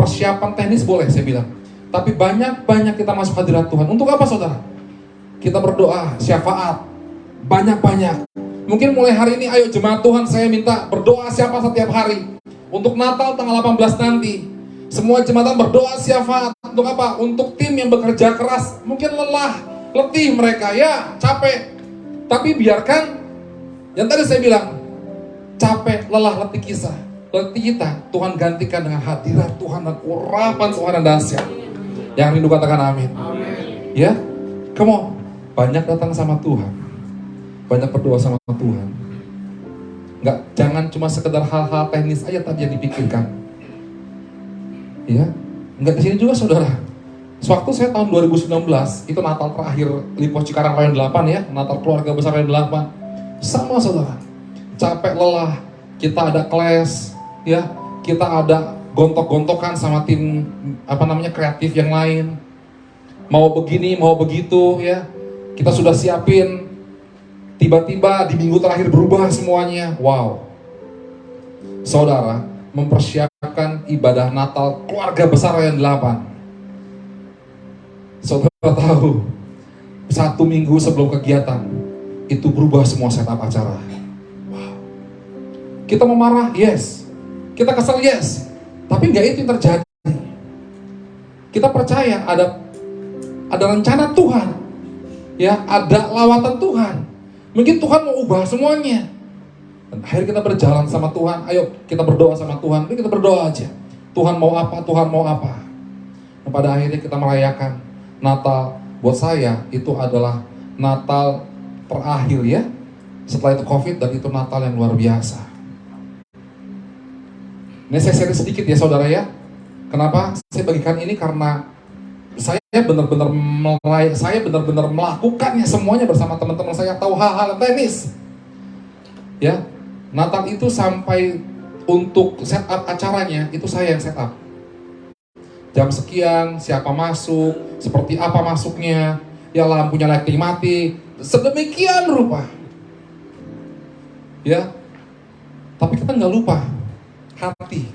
Persiapan teknis boleh, saya bilang. Tapi banyak-banyak kita masuk hadirat Tuhan. Untuk apa, saudara? Kita berdoa, syafaat, banyak-banyak. Mungkin mulai hari ini, ayo jemaat Tuhan, saya minta berdoa siapa setiap hari. Untuk Natal tanggal 18 nanti, semua jemaatan berdoa syafaat. Untuk apa? Untuk tim yang bekerja keras. Mungkin lelah, letih mereka, ya capek. Tapi biarkan, yang tadi saya bilang, capek, lelah, letih kisah. Letih kita, Tuhan gantikan dengan hadirat Tuhan dan urapan Tuhan yang dahsyat. Yang rindu katakan amin. Ya, come on. Banyak datang sama Tuhan, banyak berdoa sama Tuhan. Jangan cuma sekedar hal-hal teknis aja tadi yang dipikirkan. Ya, di sini juga, saudara. Sewaktu saya tahun 2019, itu Natal terakhir Lipo Cikarang Layan 8 ya, Natal keluarga besar Layan 8. Sama, saudara. Capek, lelah, kita ada kelas, ya, kita ada gontok-gontokan sama tim kreatif yang lain. Mau begini, mau begitu, ya. Kita sudah siapin, tiba-tiba di minggu terakhir berubah semuanya. Wow. Saudara, mempersiapkan ibadah Natal keluarga besar yang 8. Saudara tahu, 1 minggu sebelum kegiatan, itu berubah semua setup acara. Wow. Kita mau marah, yes. Kita kesal, yes. Tapi nggak itu yang terjadi. Kita percaya ada rencana Tuhan. Ya, ada lawatan Tuhan. Mungkin Tuhan mau ubah semuanya. Dan akhirnya kita berjalan sama Tuhan. Ayo kita berdoa sama Tuhan. Ayo kita berdoa aja. Tuhan mau apa? Tuhan mau apa? Dan pada akhirnya kita merayakan Natal. Buat saya itu adalah Natal terakhir, ya. Setelah itu COVID, dan itu Natal yang luar biasa. Ini saya share sedikit ya, saudara, ya. Kenapa saya bagikan ini? Karena saya benar-benar melakukannya semuanya bersama teman-teman saya, tahu hal-hal teknis. Ya, Natal itu sampai untuk setup acaranya itu saya yang setup. Jam sekian, siapa masuk, seperti apa masuknya, ya lampunya lighting mati, sedemikian rupa. Ya, tapi kita nggak lupa hati.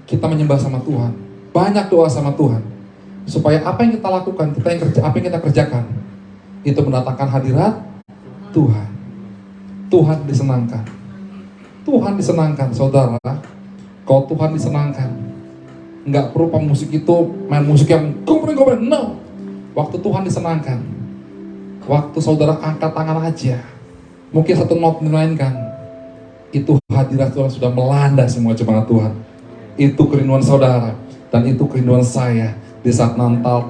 Kita menyembah sama Tuhan, banyak doa sama Tuhan, supaya apa yang kita lakukan, apa yang kita kerjakan, itu mendatangkan hadirat Tuhan. Tuhan disenangkan. Tuhan disenangkan, saudara. Kalau Tuhan disenangkan, nggak perlu pemusik itu main musik yang gobreng-gobreng, no. Waktu Tuhan disenangkan, waktu saudara angkat tangan aja, mungkin 1 not dimainkan, itu hadirat Tuhan sudah melanda semua jemaat Tuhan. Itu kerinduan saudara, dan itu kerinduan saya. di saat Natal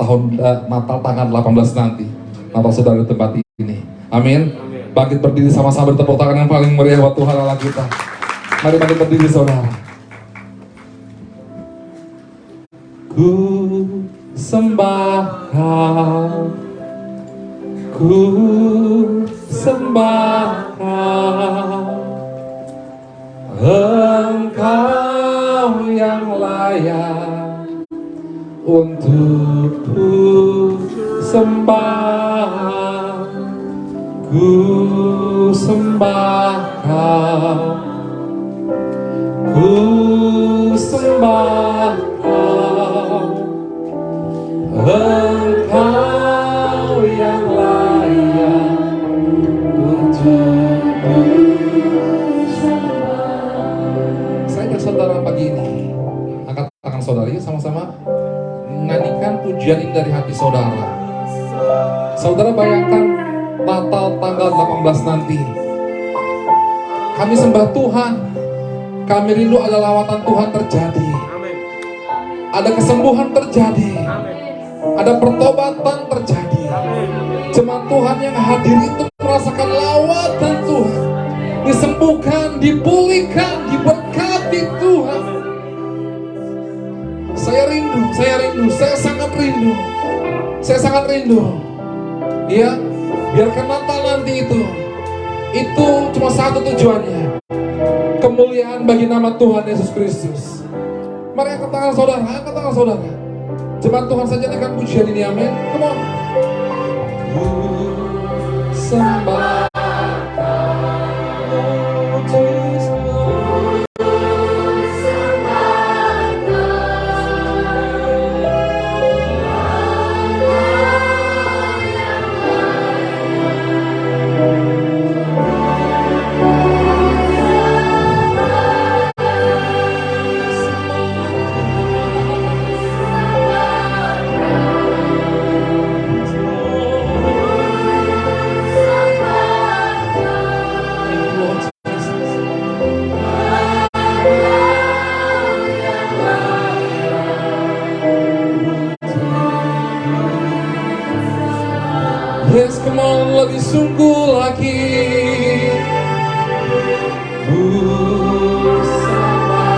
tanggal 18 nanti. Natal saudara di tempat ini. Amin. Bangkit berdiri sama-sama, bertepuk tangan yang paling meriah buat Tuhan Allah kita. Mari bangkit berdiri saudara. Ku sembah Kau, ku sembah Kau, Engkau yang layak untuk ku sembah. Ku sembah Kau, ku sembah Kau, Engkau yang layak untuk ku sembah. Saya ajak saudara pagi ini, angkat tangan saudara yuk sama-sama menyanyikan pujian ini dari hati saudara. Saudara bayangkan Natal tanggal 18 nanti, kami sembah Tuhan, kami rindu ada lawatan Tuhan terjadi, ada kesembuhan terjadi, ada pertobatan terjadi. Jemaat Tuhan yang hadir itu merasakan lawatan Tuhan, disembuhkan, dipulihkan, diberkati Tuhan. Saya rindu, saya sangat rindu, ya. Biarkan Natal nanti itu cuma satu tujuannya, kemuliaan bagi nama Tuhan Yesus Kristus. Mari angkat tangan saudara, jemaat Tuhan saja dengan pujian ini, amin. Come on. Ku sembah Kau, Jesus. Yes, come on, lebih sungguh lagi. Ku sembah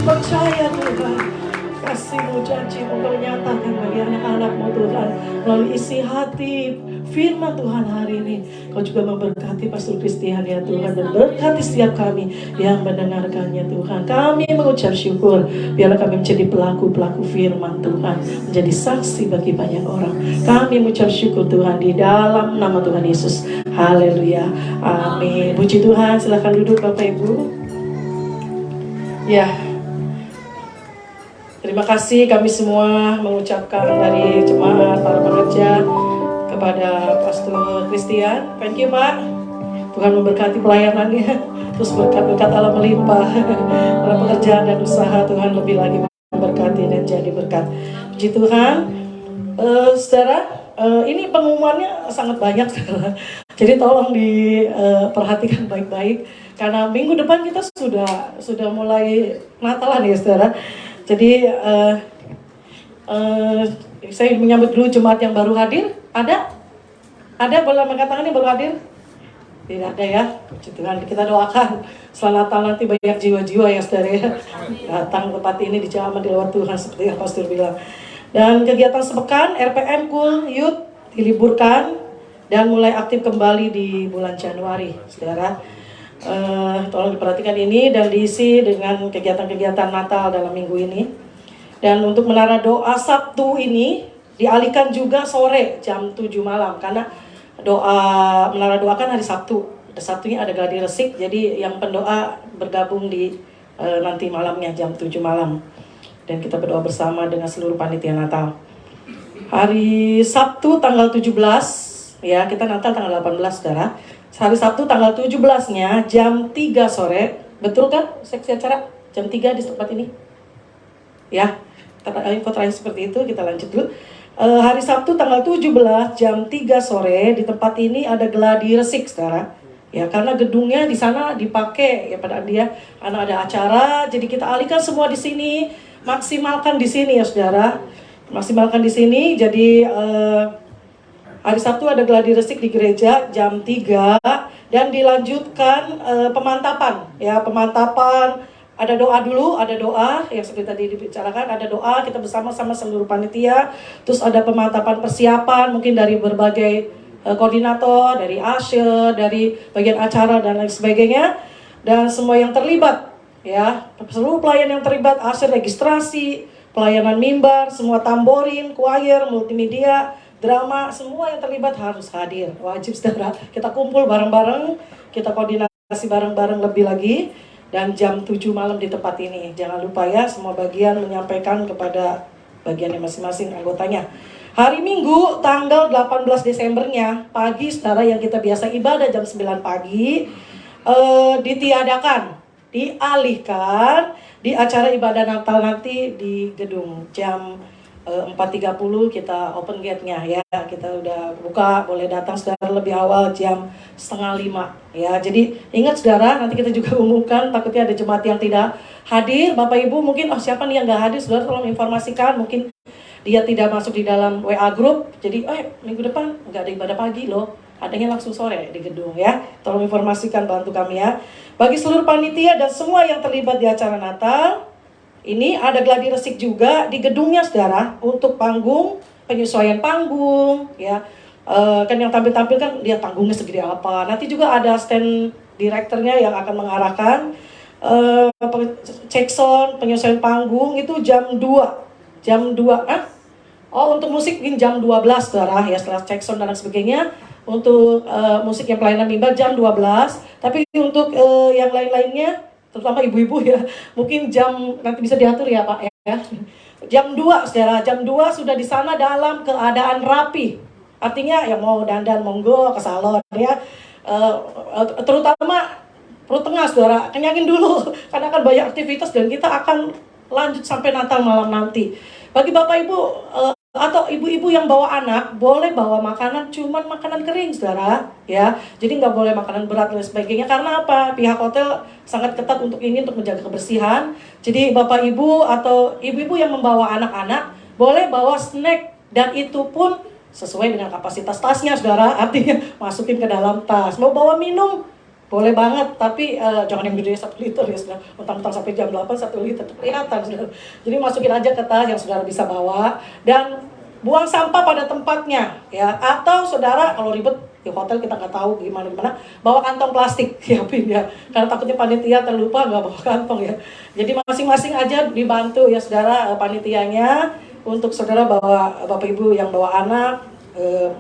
percaya Tuhan, kasih-Mu, janji-Mu Kau nyatakan bagi anak-anak-Mu Tuhan, melalui isi hati firman Tuhan hari ini. Kau juga memberkati berkati Pastor Christian ya Tuhan, dan berkati setiap kami yang mendengarkannya Tuhan. Kami mengucap syukur, biarlah kami menjadi pelaku-pelaku firman Tuhan, menjadi saksi bagi banyak orang. Kami mengucap syukur Tuhan di dalam nama Tuhan Yesus. Haleluya, amin. Puji Tuhan, silakan duduk Bapak Ibu. Ya, terima kasih kami semua mengucapkan dari jemaat, para pekerja, kepada Pastor Christian. Thank you Pak. Tuhan memberkati pelayanannya. Terus berkat-berkat Allah melimpah. Dalam pekerjaan dan usaha Tuhan lebih lagi memberkati dan jadi berkat. Puji Tuhan. Saudara, ini pengumumannya sangat banyak saudara. Jadi tolong diperhatikan baik-baik. Karena minggu depan kita sudah mulai Natalan ya saudara. Jadi saya menyambut dulu jemaat yang baru hadir. Ada boleh angkat tangan yang baru hadir? Tidak ada ya. Puji Tuhan, kita doakan setelah Natal nanti banyak jiwa-jiwa ya saudara ya, datang tempat ini di jamaah di luar Tuhan seperti yang Pastor bilang. Dan kegiatan sepekan RPM Cool Youth diliburkan dan mulai aktif kembali di bulan Januari saudara. Tolong diperhatikan ini dan diisi dengan kegiatan-kegiatan Natal dalam minggu ini. Dan untuk menara doa Sabtu ini dialihkan juga sore jam 7 malam karena menara doa kan hari Sabtu. Sabtunya ada gladi resik, jadi yang pendoa bergabung di nanti malamnya jam 7 malam. Dan kita berdoa bersama dengan seluruh panitia Natal. Hari Sabtu tanggal 17, ya kita Natal tanggal 18 saudara. Hari Sabtu tanggal 17-nya jam 3 sore, betul kan seksi acara? Jam 3 di tempat ini? Ya, info terakhir seperti itu, kita lanjut dulu. Hari Sabtu tanggal 17 jam 3 sore di tempat ini ada gladi resik saudara. Ya, karena gedungnya di sana dipakai ya pada dia karena ada acara, jadi kita alihkan semua di sini, maksimalkan di sini ya saudara. Maksimalkan di sini. Jadi hari Sabtu ada gladi resik di gereja jam 3 dan dilanjutkan pemantapan ya, pemantapan. Ada doa dulu, ada doa yang seperti tadi dibicarakan, ada doa kita bersama-sama seluruh panitia. Terus ada pemantapan persiapan mungkin dari berbagai koordinator, dari usher, dari bagian acara dan lain sebagainya. Dan semua yang terlibat ya, seluruh pelayan yang terlibat, usher, registrasi, pelayanan mimbar, semua tamborin, choir, multimedia, drama, semua yang terlibat harus hadir. Wajib saudara, kita kumpul bareng-bareng, kita koordinasi bareng-bareng lebih lagi. Dan jam 7 malam di tempat ini. Jangan lupa ya, semua bagian menyampaikan kepada bagiannya masing-masing anggotanya. Hari Minggu tanggal 18 Desembernya pagi saudara, yang kita biasa ibadah jam 9 pagi ditiadakan, dialihkan di acara ibadah Natal nanti di gedung jam 4.30 kita open gate-nya ya. Kita udah buka, boleh datang saudara lebih awal jam 4:30 ya. Jadi ingat saudara, nanti kita juga umumkan, takutnya ada jemaat yang tidak hadir. Bapak Ibu mungkin siapa nih yang gak hadir, saudara tolong informasikan, mungkin dia tidak masuk di dalam WA group. Jadi minggu depan nggak ada ibadah pagi loh, adanya langsung sore di gedung ya. Tolong informasikan, bantu kami ya. Bagi seluruh panitia dan semua yang terlibat di acara Natal, ini ada gladi resik juga di gedungnya saudara, untuk panggung, penyesuaian panggung ya. Kan yang tampil-tampil kan lihat panggungnya segede apa. Nanti juga ada stand direkturnya yang akan mengarahkan cek sound, penyesuaian panggung itu jam 2. Untuk musik mungkin jam 12 saudara ya, setelah cek sound dan sebagainya. Untuk musik yang pelayanan mimbar jam 12. Tapi untuk yang lain-lainnya, terutama ibu-ibu ya, mungkin jam nanti bisa diatur ya Pak ya. Jam 2 saudara, jam 2 sudah di sana dalam keadaan rapi. Artinya ya mau dandan monggo ke salon ya. Terutama perut tengah saudara, kenyangin dulu karena akan banyak aktivitas dan kita akan lanjut sampai Natal malam nanti. Bagi Bapak Ibu atau ibu-ibu yang bawa anak, boleh bawa makanan, cuman makanan kering saudara ya. Jadi nggak boleh makanan berat dan sebagainya. Karena apa? Pihak hotel sangat ketat untuk menjaga kebersihan. Jadi Bapak Ibu atau ibu-ibu yang membawa anak-anak boleh bawa snack, dan itu pun sesuai dengan kapasitas tasnya saudara. Artinya masukin ke dalam tas. Mau bawa minum boleh banget, tapi jangan yang gede 1 liter ya saudara. Mentang-mentang sampai jam 8 1 liter kelihatan saudara. Jadi masukin aja ke tas yang saudara bisa bawa. Dan buang sampah pada tempatnya ya, atau saudara kalau ribet di hotel kita nggak tahu gimana bawa kantong plastik siapin ya, karena takutnya panitia terlupa nggak bawa kantong ya. Jadi masing-masing aja dibantu ya saudara, panitianya untuk saudara bawa, bapak ibu yang bawa anak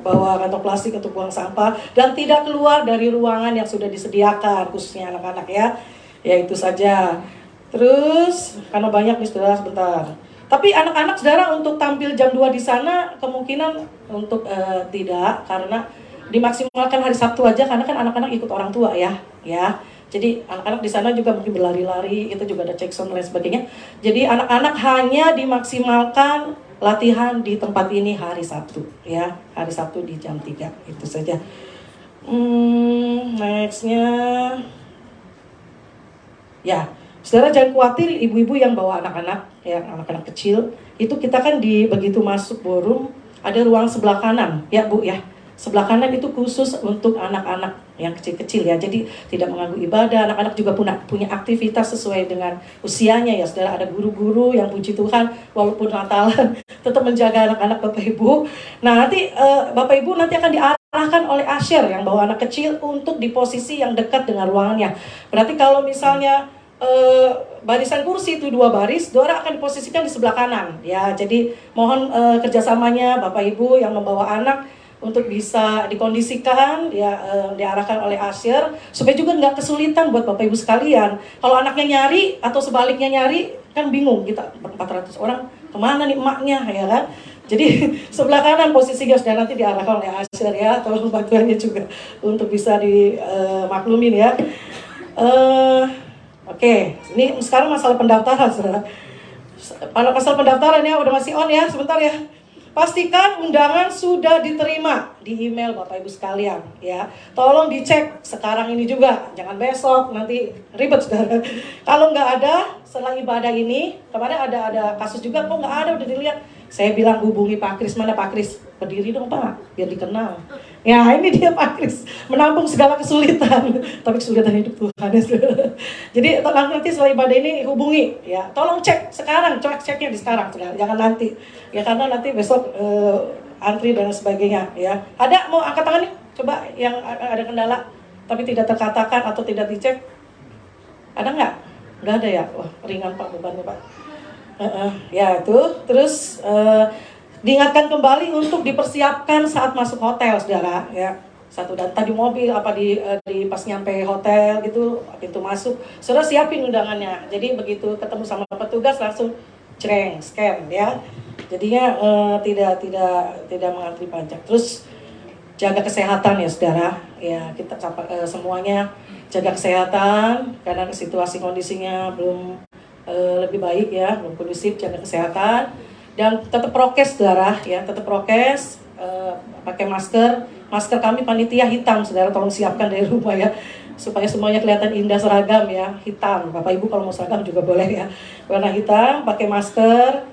bawa kantong plastik untuk buang sampah dan tidak keluar dari ruangan yang sudah disediakan khususnya anak-anak ya. Ya itu saja. Terus karena banyak nih saudara, sebentar. Tapi anak-anak saudara untuk tampil jam 2 di sana kemungkinan untuk tidak, karena dimaksimalkan hari Sabtu aja karena kan anak-anak ikut orang tua ya. Jadi anak-anak di sana juga mungkin berlari-lari, itu juga ada check sound dan lain sebagainya. Jadi anak-anak hanya dimaksimalkan latihan di tempat ini hari Sabtu ya, hari Sabtu di jam 3 itu saja. Nextnya ya, saudara jangan khawatir ibu-ibu yang bawa anak-anak, ya anak-anak kecil, itu kita kan di begitu masuk ballroom ada ruang sebelah kanan, ya Bu ya. Sebelah kanan itu khusus untuk anak-anak yang kecil-kecil ya, jadi tidak mengganggu ibadah. Anak-anak juga punya aktivitas sesuai dengan usianya ya, saudara. Ada guru-guru yang puji Tuhan walaupun Natalan tetap menjaga anak-anak Bapak Ibu. Nah nanti Bapak Ibu nanti akan diarahkan oleh usher yang bawa anak kecil untuk di posisi yang dekat dengan ruangannya. Berarti kalau misalnya barisan kursi itu 2 baris, saudara akan diposisikan di sebelah kanan ya. Jadi mohon kerjasamanya Bapak Ibu yang membawa anak untuk bisa dikondisikan ya, diarahkan oleh usher supaya juga nggak kesulitan buat Bapak Ibu sekalian. Kalau anaknya nyari atau sebaliknya nyari kan bingung, kita 400 orang kemana nih emaknya ya kan. Jadi sebelah kanan posisinya sudah nanti diarahkan oleh usher ya, tolong bantuannya juga untuk bisa dimaklumin ya. Oke, ini sekarang masalah pendaftaran saudara. Masalah pendaftaran ya, udah masih on ya, sebentar ya. Pastikan undangan sudah diterima di email Bapak Ibu sekalian ya. Tolong dicek sekarang ini juga, jangan besok nanti ribet saudara. Kalau nggak ada setelah ibadah ini, kemarin ada kasus juga kok nggak ada, udah dilihat. Saya bilang hubungi Pak Kris, mana Pak Kris? Berdiri dong Pak, biar dikenal. Ya ini dia Pak Kris, menampung segala kesulitan, tapi kesulitan hidup Tuhan. Jadi nanti setelah ibadah ini hubungi ya, tolong cek sekarang, ceknya di sekarang, jangan nanti. Ya karena nanti besok antri dan sebagainya ya. Ada mau angkat tangan nih? Coba yang ada kendala tapi tidak terkatakan atau tidak dicek. Ada nggak? Nggak ada ya? Wah ringan Pak bebannya Pak. Ya itu, terus diingatkan kembali untuk dipersiapkan saat masuk hotel saudara ya. Satu data di mobil apa di pas nyampe hotel gitu, pintu masuk saudara siapin undangannya. Jadi begitu ketemu sama petugas langsung scan ya. Jadinya tidak mengantri panjang. Terus jaga kesehatan ya saudara ya, kita semuanya jaga kesehatan karena situasi kondisinya belum lebih baik ya, belum kondusif. Jaga kesehatan dan tetap prokes saudara ya, tetap prokes, pakai masker kami panitia hitam saudara, tolong siapkan dari rumah ya supaya semuanya kelihatan indah seragam ya, hitam. Bapak Ibu kalau mau seragam juga boleh ya, warna hitam, pakai masker,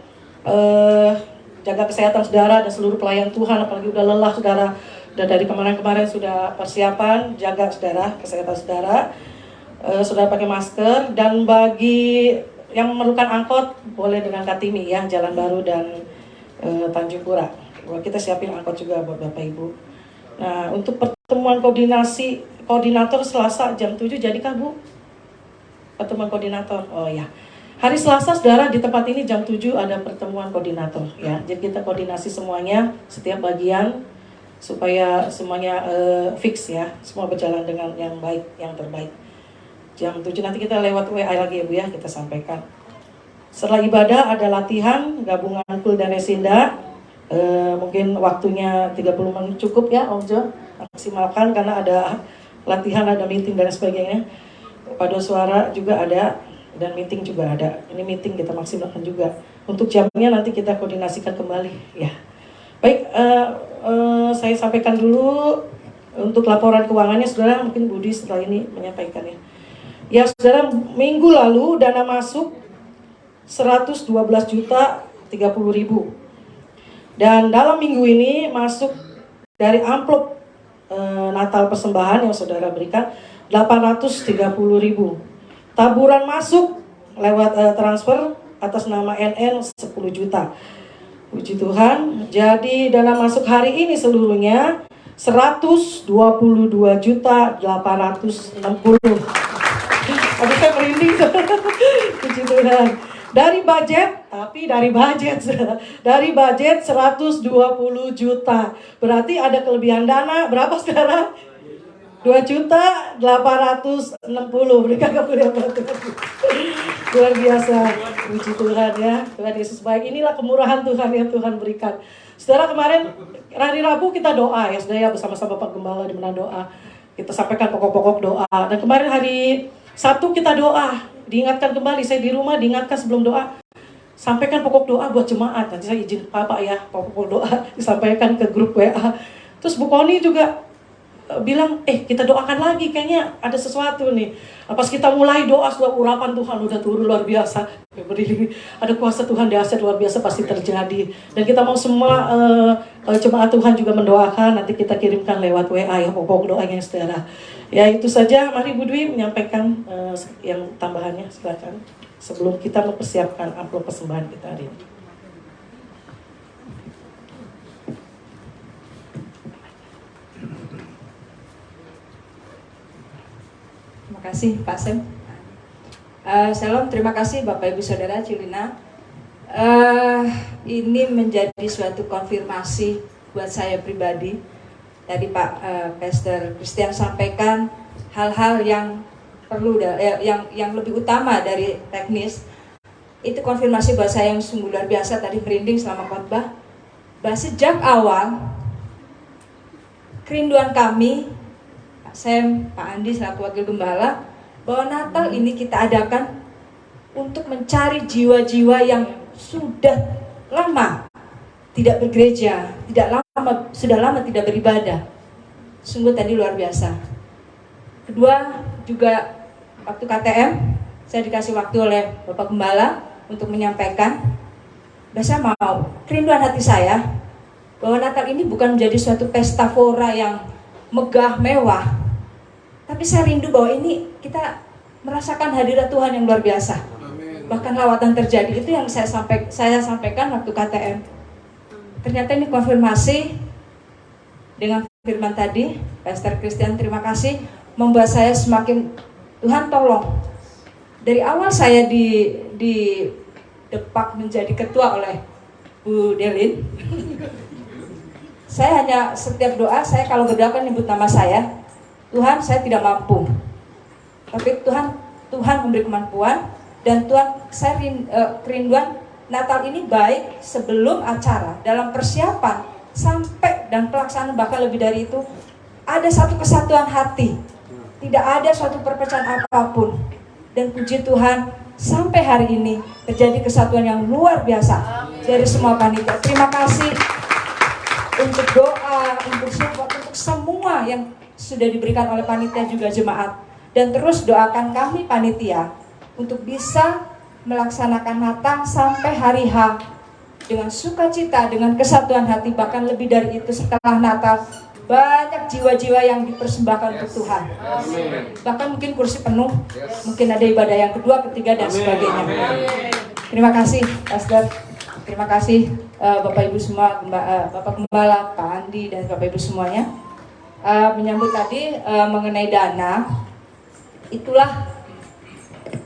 jaga kesehatan saudara dan seluruh pelayan Tuhan, apalagi udah lelah saudara, dan dari kemarin-kemarin sudah persiapan, jaga saudara kesehatan saudara. Saudara pakai masker, dan bagi yang memerlukan angkot boleh dengan Kartini ya, Jalan Baru dan Tanjung Pura. Kita siapin angkot juga buat Bapak Ibu. Nah untuk pertemuan koordinator Selasa jam 7 jadikah Bu? Pertemuan koordinator, oh ya. Hari Selasa saudara di tempat ini jam 7 ada pertemuan koordinator ya. Jadi kita koordinasi semuanya, setiap bagian supaya semuanya fix ya, semua berjalan dengan yang baik, yang terbaik. Jam 7 nanti kita lewat WA lagi ya Bu ya, kita sampaikan. Setelah ibadah ada latihan gabungan Kul dan Resinda. Mungkin waktunya 30 menit cukup ya Om Jo, maksimalkan karena ada latihan, ada meeting dan sebagainya. Paduan suara juga ada dan meeting juga ada. Ini meeting kita maksimalkan juga. Untuk jamnya nanti kita koordinasikan kembali ya. Baik, saya sampaikan dulu untuk laporan keuangannya saudara, mungkin Budi setelah ini menyampaikannya. Ya saudara, minggu lalu dana masuk 112.030.000. Dan dalam minggu ini masuk dari amplop Natal persembahan yang saudara berikan 830.000. Taburan masuk lewat transfer atas nama NN 10 juta. Puji Tuhan. Jadi dana masuk hari ini seluruhnya 122.860. Aduh saya merinding. Puji Tuhan. Dari budget 120 juta. Berarti ada kelebihan dana berapa sekarang? 2.860. Berikan kemuliaan buat Tuhan. Luar biasa. Puji Tuhan ya. Tuhan Yesus baik. Inilah kemurahan Tuhan yang Tuhan berikan. Saudara, kemarin hari Rabu kita doa ya, saudara, ya, bersama-sama Pak Gembala di mana doa. Kita sampaikan pokok-pokok doa. Dan kemarin hari Sabtu kita doa. Diingatkan kembali, saya di rumah diingatkan sebelum doa. Sampaikan pokok doa buat jemaat. Nanti saya izin Bapak ya, pokok doa disampaikan ke grup WA. Terus Bu Koni juga bilang, kita doakan lagi, kayaknya ada sesuatu nih. Pas kita mulai doa, setelah urapan Tuhan udah turun luar biasa. Ada kuasa Tuhan dahsyat luar biasa pasti terjadi. Dan kita mau semua jemaat Tuhan juga mendoakan, nanti kita kirimkan lewat WA ya pokok doanya saudara. Ya itu saja, mari Bu Dwi menyampaikan yang tambahannya, silakan. Sebelum kita mempersiapkan amplop persembahan kita hari ini. Terima kasih Pak Sem. Shalom, terima kasih Bapak Ibu Saudara Cilina. Ini menjadi suatu konfirmasi buat saya pribadi. Tadi Pak Pastor Christian sampaikan hal-hal yang perlu, yang lebih utama dari teknis. Itu konfirmasi buat saya yang sungguh luar biasa. Tadi merinding selama khotbah. Bahwa sejak awal kerinduan kami, Pak Sem, Pak Andi selaku wakil gembala, bahwa Natal ini kita adakan untuk mencari jiwa-jiwa yang sudah lama tidak bergereja, sudah lama tidak beribadah. Sungguh tadi luar biasa. Kedua, juga waktu KTM, saya dikasih waktu oleh Bapak Gembala untuk menyampaikan. Saya mau, kerinduan hati saya, bahwa Natal ini bukan menjadi suatu pesta fora yang megah, mewah. Tapi saya rindu bahwa ini kita merasakan hadirat Tuhan yang luar biasa. Bahkan lawatan terjadi, itu yang saya sampaikan waktu KTM. Ternyata ini konfirmasi dengan firman tadi, Pastor Christian terima kasih, membuat saya semakin, Tuhan tolong. Dari awal saya didepak menjadi ketua oleh Bu Delin. Saya hanya setiap doa, saya kalau berdoa kan nyebut nama saya, Tuhan saya tidak mampu. Tapi Tuhan memberi kemampuan, dan Tuhan saya kerinduan Natal ini baik sebelum acara, dalam persiapan, sampai dan pelaksanaan bahkan lebih dari itu, ada satu kesatuan hati. Tidak ada suatu perpecahan apapun. Dan puji Tuhan, sampai hari ini terjadi kesatuan yang luar biasa dari semua panitia. Terima kasih untuk doa, untuk support, untuk semua yang sudah diberikan oleh panitia juga jemaat. Dan terus doakan kami panitia untuk bisa melaksanakan Natal sampai hari H dengan sukacita, dengan kesatuan hati, bahkan lebih dari itu setelah Natal banyak jiwa-jiwa yang dipersembahkan untuk Tuhan. Bahkan mungkin kursi penuh, mungkin ada ibadah yang kedua, ketiga dan sebagainya. Terima kasih Pastor, terima kasih Bapak Ibu semua, Bapak Gembala, Pak Andi dan Bapak Ibu semuanya. Menyambut tadi mengenai dana, itulah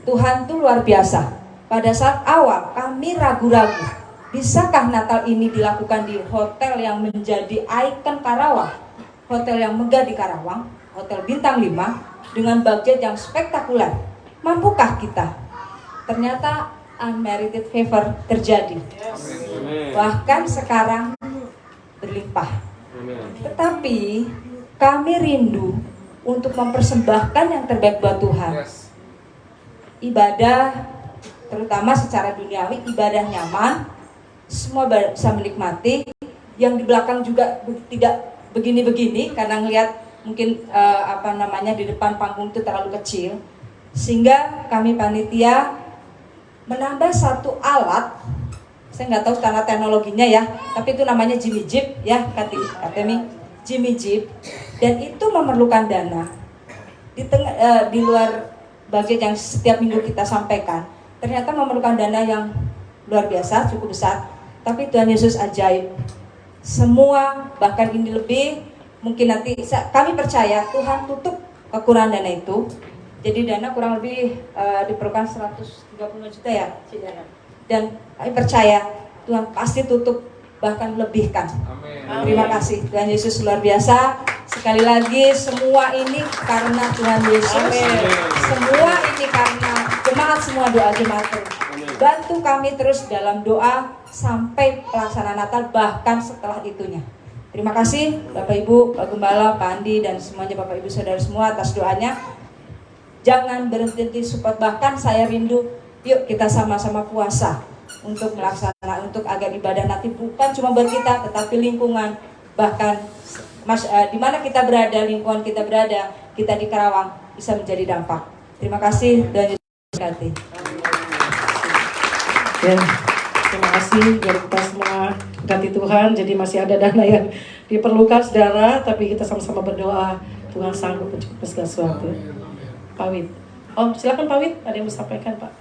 Tuhan tuh luar biasa. Pada saat awal kami ragu-ragu, bisakah Natal ini dilakukan di hotel yang menjadi ikon Karawang, hotel yang megah di Karawang, Hotel Bintang 5, dengan budget yang spektakuler. Mampukah kita? Ternyata unmerited favor terjadi. Bahkan sekarang berlimpah. Tetapi kami rindu untuk mempersembahkan yang terbaik buat Tuhan. Ibadah, terutama secara duniawi, ibadah nyaman, semua bisa menikmati. Yang di belakang juga tidak begini-begini, karena ngelihat mungkin di depan panggung itu terlalu kecil. Sehingga kami panitia menambah satu alat, saya nggak tahu standar teknologinya ya, tapi itu namanya Jimmy Jeep ya, Katemi Jimmy Jeep, dan itu memerlukan dana. Di luar budget yang setiap minggu kita sampaikan, ternyata memerlukan dana yang luar biasa, cukup besar. tapi Tuhan Yesus ajaib. Semua, bahkan ini lebih, mungkin nanti kami percaya Tuhan tutup kekurangan dana itu. Jadi dana kurang lebih diperlukan 135 juta ya, dan kami percaya Tuhan pasti tutup, bahkan lebihkan. Terima kasih Tuhan Yesus, luar biasa. Sekali lagi, semua ini karena Tuhan Yesus. Semua ini karena jemaat, semua doa jemaat. Bantu kami terus dalam doa sampai pelaksanaan Natal, bahkan setelah itunya. Terima kasih Bapak Ibu, Pak Gembala, Pak Andi, dan semuanya Bapak Ibu Saudara semua atas doanya. Jangan berhenti support, bahkan saya rindu, yuk kita sama-sama puasa untuk melaksanakan, untuk agar ibadah nanti bukan cuma buat kita, tetapi lingkungan, bahkan di mana kita berada, lingkungan kita berada, kita di Karawang bisa menjadi dampak. Terima kasih dan berkati. Ya, terima kasih dari kita semua, berkati Tuhan. Jadi masih ada dana yang diperlukan saudara, tapi kita sama-sama berdoa Tuhan sanggup mencukupi segala sesuatu. Pak Wid, oh silakan Pak Wid, ada yang mau sampaikan Pak?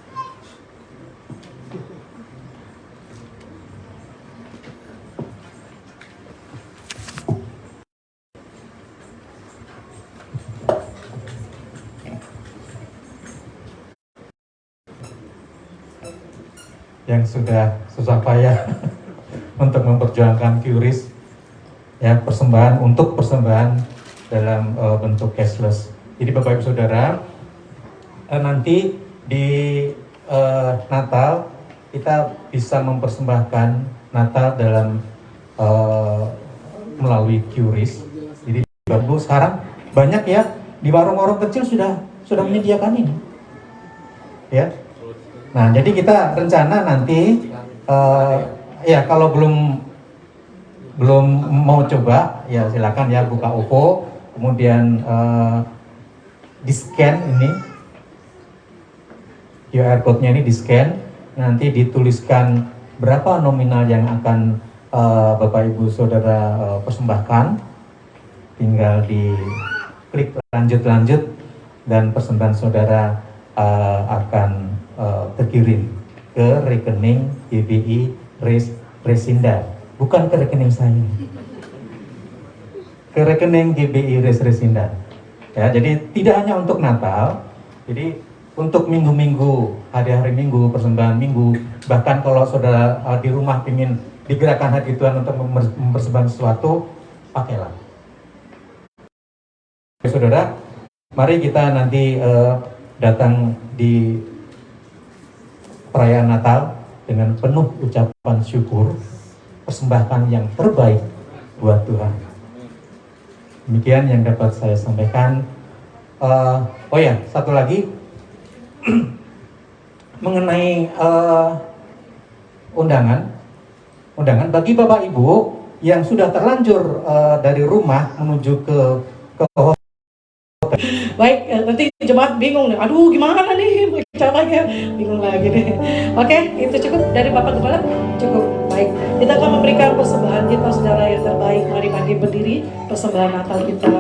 Yang sudah susah payah untuk memperjuangkan QRIS, ya, persembahan dalam bentuk cashless. Jadi Bapak Ibu Saudara, nanti di Natal kita bisa mempersembahkan Natal dalam melalui QRIS. Jadi Bapak Ibu sekarang banyak ya di warung-warung kecil sudah menyediakan ini, ya. Nah, jadi kita rencana nanti, ya kalau belum mau coba, ya silakan ya buka OVO, kemudian di scan ini, QR code-nya ini di scan, nanti dituliskan berapa nominal yang akan Bapak Ibu Saudara persembahkan, tinggal di klik lanjut dan persembahan saudara akan terkirim ke rekening GBI Resinda, bukan ke rekening saya, ke rekening GBI Resinda. Ya, jadi tidak hanya untuk Natal, jadi untuk minggu-minggu, hari-hari minggu, persembahan minggu, bahkan kalau saudara di rumah ingin digerakkan hati Tuhan untuk mempersembahkan sesuatu, pakailah. Saudara, mari kita nanti datang di perayaan Natal dengan penuh ucapan syukur, persembahkan yang terbaik buat Tuhan. Demikian yang dapat saya sampaikan. Oh ya, satu lagi mengenai undangan bagi Bapak Ibu yang sudah terlanjur dari rumah menuju ke hotel. Baik, nanti jemaat bingung nih. Aduh, gimana nih caranya? Bingung lagi deh. Oke, itu cukup dari Bapak Gembala? Cukup. Baik, kita akan memberikan persembahan kita saudara yang terbaik. Mari berdiri, persembahan Natal kita.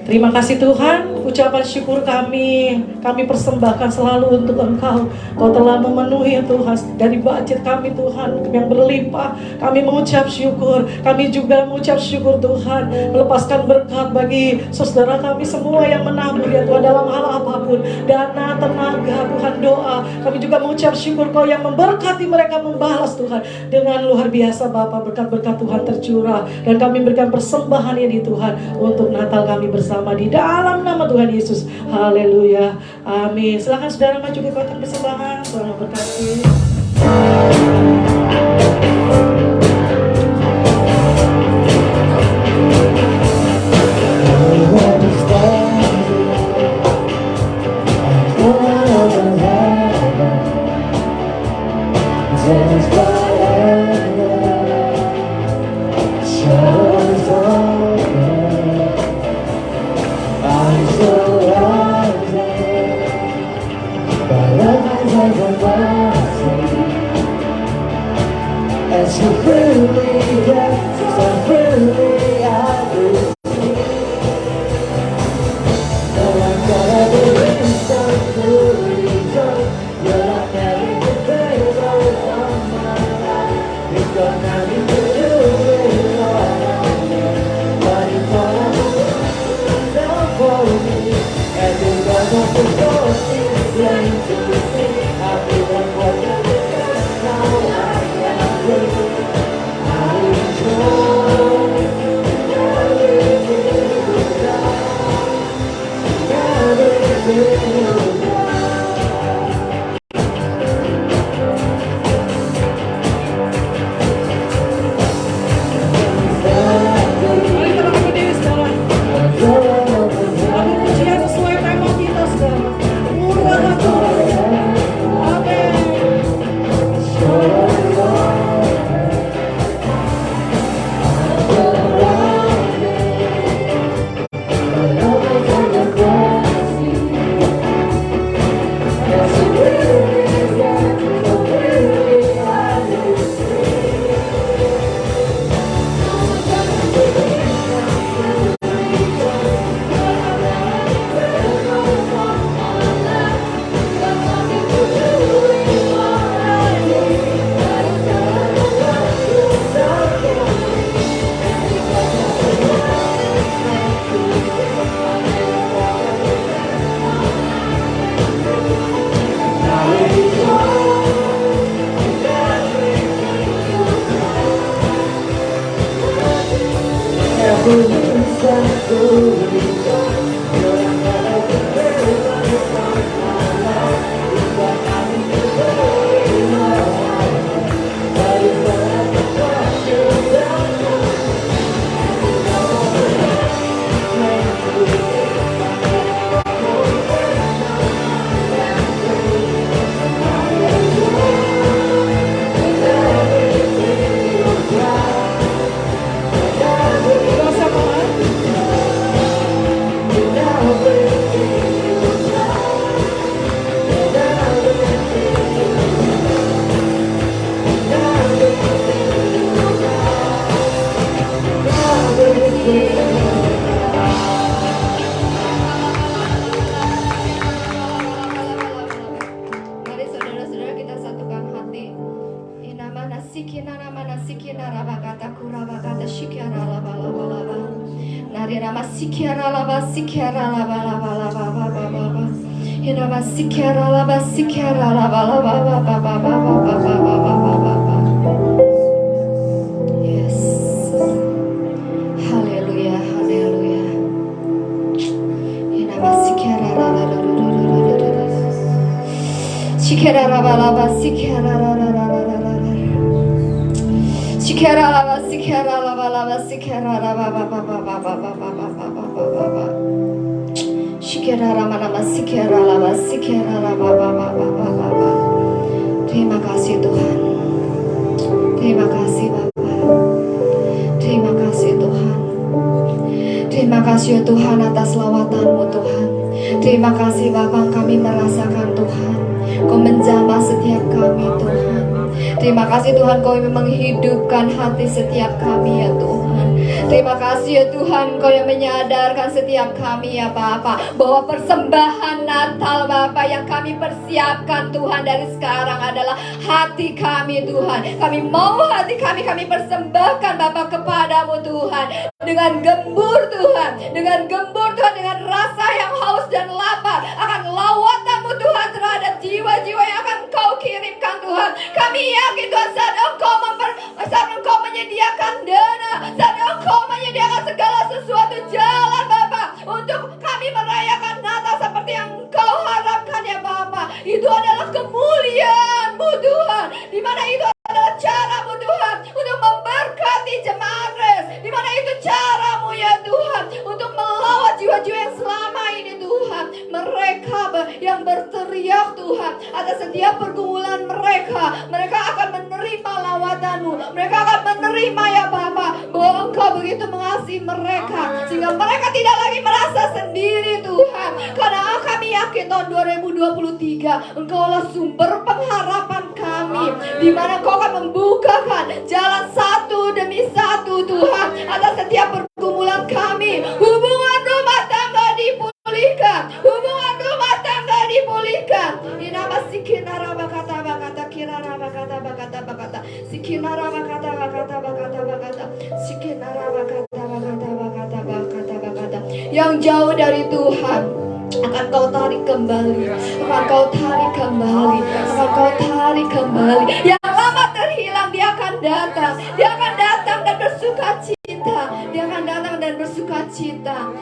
Terima kasih Tuhan, ucapan syukur kami persembahkan selalu untuk Engkau. Kau telah memenuhi Tuhan dari budget kami Tuhan yang berlimpah. Kami mengucap syukur, kami juga mengucap syukur Tuhan, melepaskan berkat bagi saudara kami semua yang menabur ya Tuhan dalam hal apapun, dana, tenaga, Tuhan doa. Kami juga mengucap syukur Kau yang memberkati mereka, membalas Tuhan dengan luar biasa Bapa, berkat-berkat Tuhan tercurah. Dan kami berikan persembahan ini Tuhan untuk Natal kami bersama di dalam nama Tuhan Yesus. Haleluya. Amin. Silakan saudara maju ke kotak persembahan. Tuhan memberkati. for me. And the love of the Lord is plain to see. I feel like what you did, now I am free. I enjoy everything you've done, everything you've done. Mari kita berdiri, saudara. Lagu pujian sesuai tema kita, saudara. Murah Tuhan. Amin. Mari saudara-saudara kita satukan hati. Inama nasikina nama nasikina rabakata kurabakata shikyara laba laba laba. Nari nama sikyara laba sikyara laba laba laba laba laba. Inama sikyara laba sikyara laba laba laba laba laba laba laba. Yes. Haleluya, haleluya. Inama sikyara laba laba laba. Shikera laba laba sikera la la la la la la. Shikera laba sikera laba laba sikera laba ba ba ba ba ba ba ba ba ba ba ba ba. Shikera laba laba sikera laba sikera laba ba ba ba ba ba ba. Terima kasih Tuhan. Terima kasih Bapa. Terima kasih Tuhan. Terima kasih ya Tuhan atas lawatan-Mu Tuhan. Terima kasih Bapa, kami merasakan Tuhan Kau menjamah setiap kami Tuhan. Terima kasih Tuhan, Kau yang menghidupkan hati setiap kami ya Tuhan. Terima kasih ya Tuhan, Kau yang menyadarkan setiap kami ya Bapa, bahwa persembahan Natal Bapa yang kami persiapkan Tuhan dari sekarang adalah hati kami Tuhan. Kami mau hati kami persembahkan Bapa kepadamu Tuhan, dengan gembur Tuhan, dengan rasa yang haus dan lapar akan lawatan-Mu Tuhan terhadap jiwa-jiwa yang akan Kau kirimkan Tuhan. Kami yakin Tuhan, saat Engkau menyediakan dana, saat Engkau menyediakan segala sesuatu jalan Bapa, untuk kami merayakan Natal seperti yang Engkau harapkan ya Bapa. Itu adalah kemuliaan-Mu Tuhan, di mana itu adalah cara-Mu Tuhan untuk memberkati jemaat Grace, di mana itu cara-Mu ya Tuhan untuk melawat jiwa-jiwa yang selama ini Tuhan, mereka yang berteriak Tuhan atas setiap pergumulan mereka akan menerima lawatan-Mu, mereka akan menerima ya Bapa, bahwa Engkau begitu mengasihi mereka sehingga mereka tidak lagi merasa sendiri Tuhan. Karena kami yakin tahun 2023 Engkaulah sumber pengharapan kami, di mana Engkau akan membukakan jalan satu demi satu Tuhan atas setiap pergumulan kami. Hubungan rumah tangga dipulihkan, hubungan rumah tangga dipulihkan. Inama sikinara bakata bakata kirara bakata bakata bakata sikinara bakata bakata bakata bakata sikinara bakata bakata bakata bakata bakata. yang jauh dari Tuhan akan kau tarik kembali, akan kau tarik kembali, akan kau tarik kembali. Yang lama terhilang dia akan datang, dia akan datang dan bersuka cita, dia akan datang dan bersuka cita.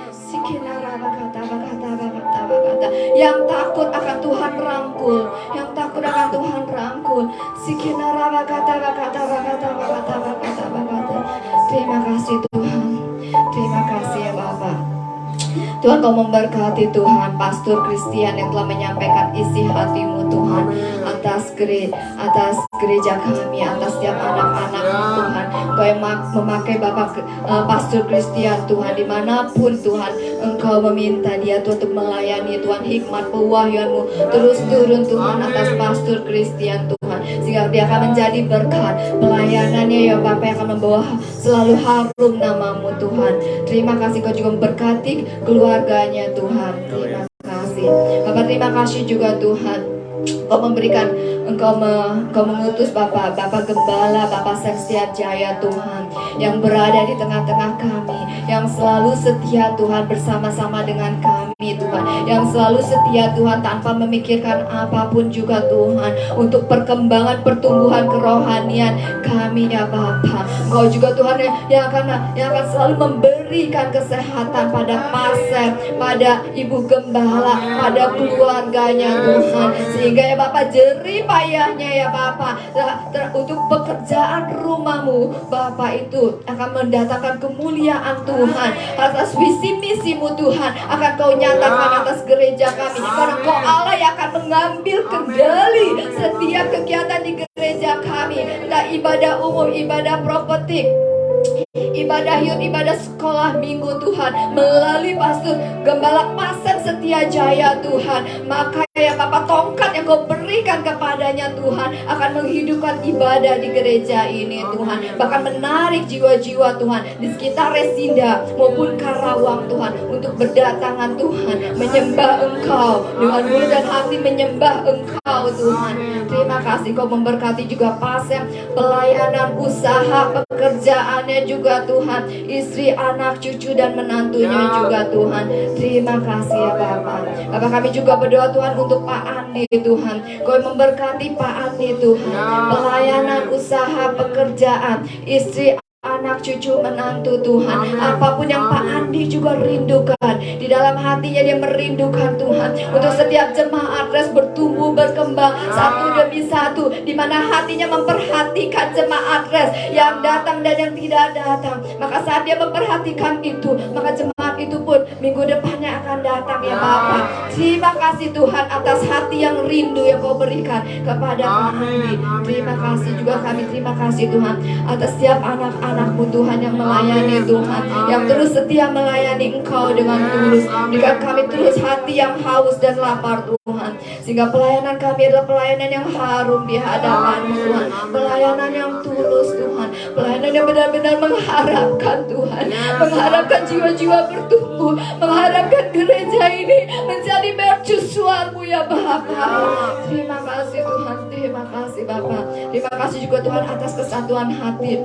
Yang takut akan Tuhan rangkul, yang takut akan Tuhan rangkul. Terima kasih Tuhan, terima kasih ya Bapak. Tuhan, kau memberkati Tuhan Pastor Christian yang telah menyampaikan isi hatimu Tuhan atas gereja kami, atas setiap anak-anak Tuhan. Kau yang memakai Bapak Pastor Christian Tuhan, dimanapun Tuhan Engkau meminta dia Tuhan untuk melayani Tuhan, hikmat pewahyuanmu terus turun Tuhan atas Pastor Christian Tuhan, sehingga dia akan menjadi berkat pelayanannya ya Bapak, yang akan membawa selalu harum namamu Tuhan. Terima kasih kau juga memberkati keluarganya Tuhan. Terima kasih Bapak, terima kasih juga Tuhan Kau memberikan, Engkau mengutus Bapak Gembala, Bapak Septian Jaya Tuhan, yang berada di tengah-tengah kami, yang selalu setia Tuhan bersama-sama dengan kami Tuhan, yang selalu setia Tuhan tanpa memikirkan apapun juga Tuhan, untuk perkembangan pertumbuhan kerohanian kami ya Bapak. Engkau juga Tuhan yang akan selalu memberikan kesehatan pada pastor, pada Ibu Gembala, pada keluarganya Tuhan, sehingga ya Bapak jerih payahnya ya Bapak untuk pekerjaan rumahmu Bapak itu akan mendatangkan kemuliaan Tuhan atas visi misimu Tuhan, akan kau nyatakan atas gereja kami, karena kau Allah yang akan mengambil kendali setiap kegiatan di gereja kami, entah ibadah umum, ibadah prophetik, ibadah yud, ibadah sekolah minggu Tuhan, melalui Pastor Gembala Pasang Setia Jaya Tuhan. Maka ya Bapak, tongkat yang kau berikan kepadanya Tuhan akan menghidupkan ibadah di gereja ini Tuhan, bahkan menarik jiwa-jiwa Tuhan di sekitar Resinda maupun Karawang Tuhan untuk berdatangan Tuhan, menyembah Engkau dengan mulut dan hati, menyembah Engkau Tuhan. Terima kasih kau memberkati juga Pasang pelayanan usaha pekerjaannya juga Tuhan, istri, anak, cucu dan menantunya juga Tuhan. Terima kasih ya Bapak. Bapak, kami juga berdoa Tuhan untuk Pak Andi Tuhan, kau memberkati Pak Andi Tuhan, pelayanan usaha pekerjaan, istri, anak, cucu, menantu Tuhan, apapun yang Pak Andi juga rindukan, di dalam hatinya dia merindukan Tuhan untuk setiap jemaat res bertumbuh berkembang satu demi satu, di mana hatinya memperhatikan jemaat res yang datang dan yang tidak datang. Maka saat dia memperhatikan itu, maka jemaat itu pun minggu depannya akan datang ya Bapak. Terima kasih Tuhan atas hati yang rindu yang kau berikan kepada Pak Andi. Terima kasih juga kami, terima kasih Tuhan atas setiap anak-anakmu Tuhan yang melayani Tuhan, yang terus setia melayani Engkau dengan tulus. Berikan kami terus hati yang haus dan lapar Tuhan, sehingga pelayanan kami adalah pelayanan yang harum di hadapan-Mu Tuhan, pelayanan yang tulus Tuhan, pelayanan yang benar-benar mengharapkan Tuhan, mengharapkan jiwa-jiwa bertumbuh, mengharapkan gereja ini menjadi mercusuar-Mu ya Bapak. Terima kasih Tuhan, terima kasih Bapak. Terima kasih juga Tuhan atas kesatuan hati.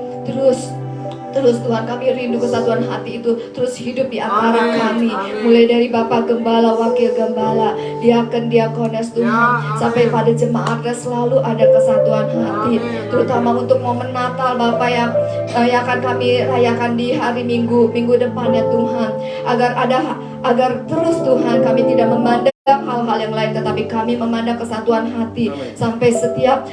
Terus Tuhan, kami rindu kesatuan hati itu terus hidup di antara kami, mulai dari Bapak Gembala, Wakil Gembala, Diaken, Diakones Tuhan, sampai pada jemaat selalu ada kesatuan hati, terutama untuk momen Natal Bapak yang akan kami rayakan di hari Minggu depannya Tuhan, agar terus Tuhan kami tidak memandang hal-hal yang lain, tetapi kami memandang kesatuan hati sampai setiap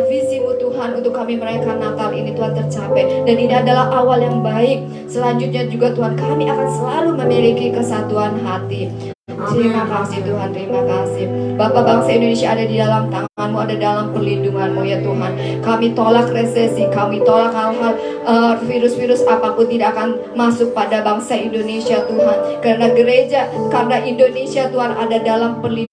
visimu Tuhan untuk kami merayakan Natal ini Tuhan tercapai. Dan ini adalah awal yang baik. Selanjutnya juga Tuhan, kami akan selalu memiliki kesatuan hati. Terima kasih Tuhan, terima kasih. Bapak, bangsa Indonesia ada di dalam tangan-Mu, ada dalam perlindungan-Mu ya Tuhan. Kami tolak resesi, kami tolak hal-hal virus-virus apapun tidak akan masuk pada bangsa Indonesia Tuhan. Karena Indonesia Tuhan ada dalam perlindungan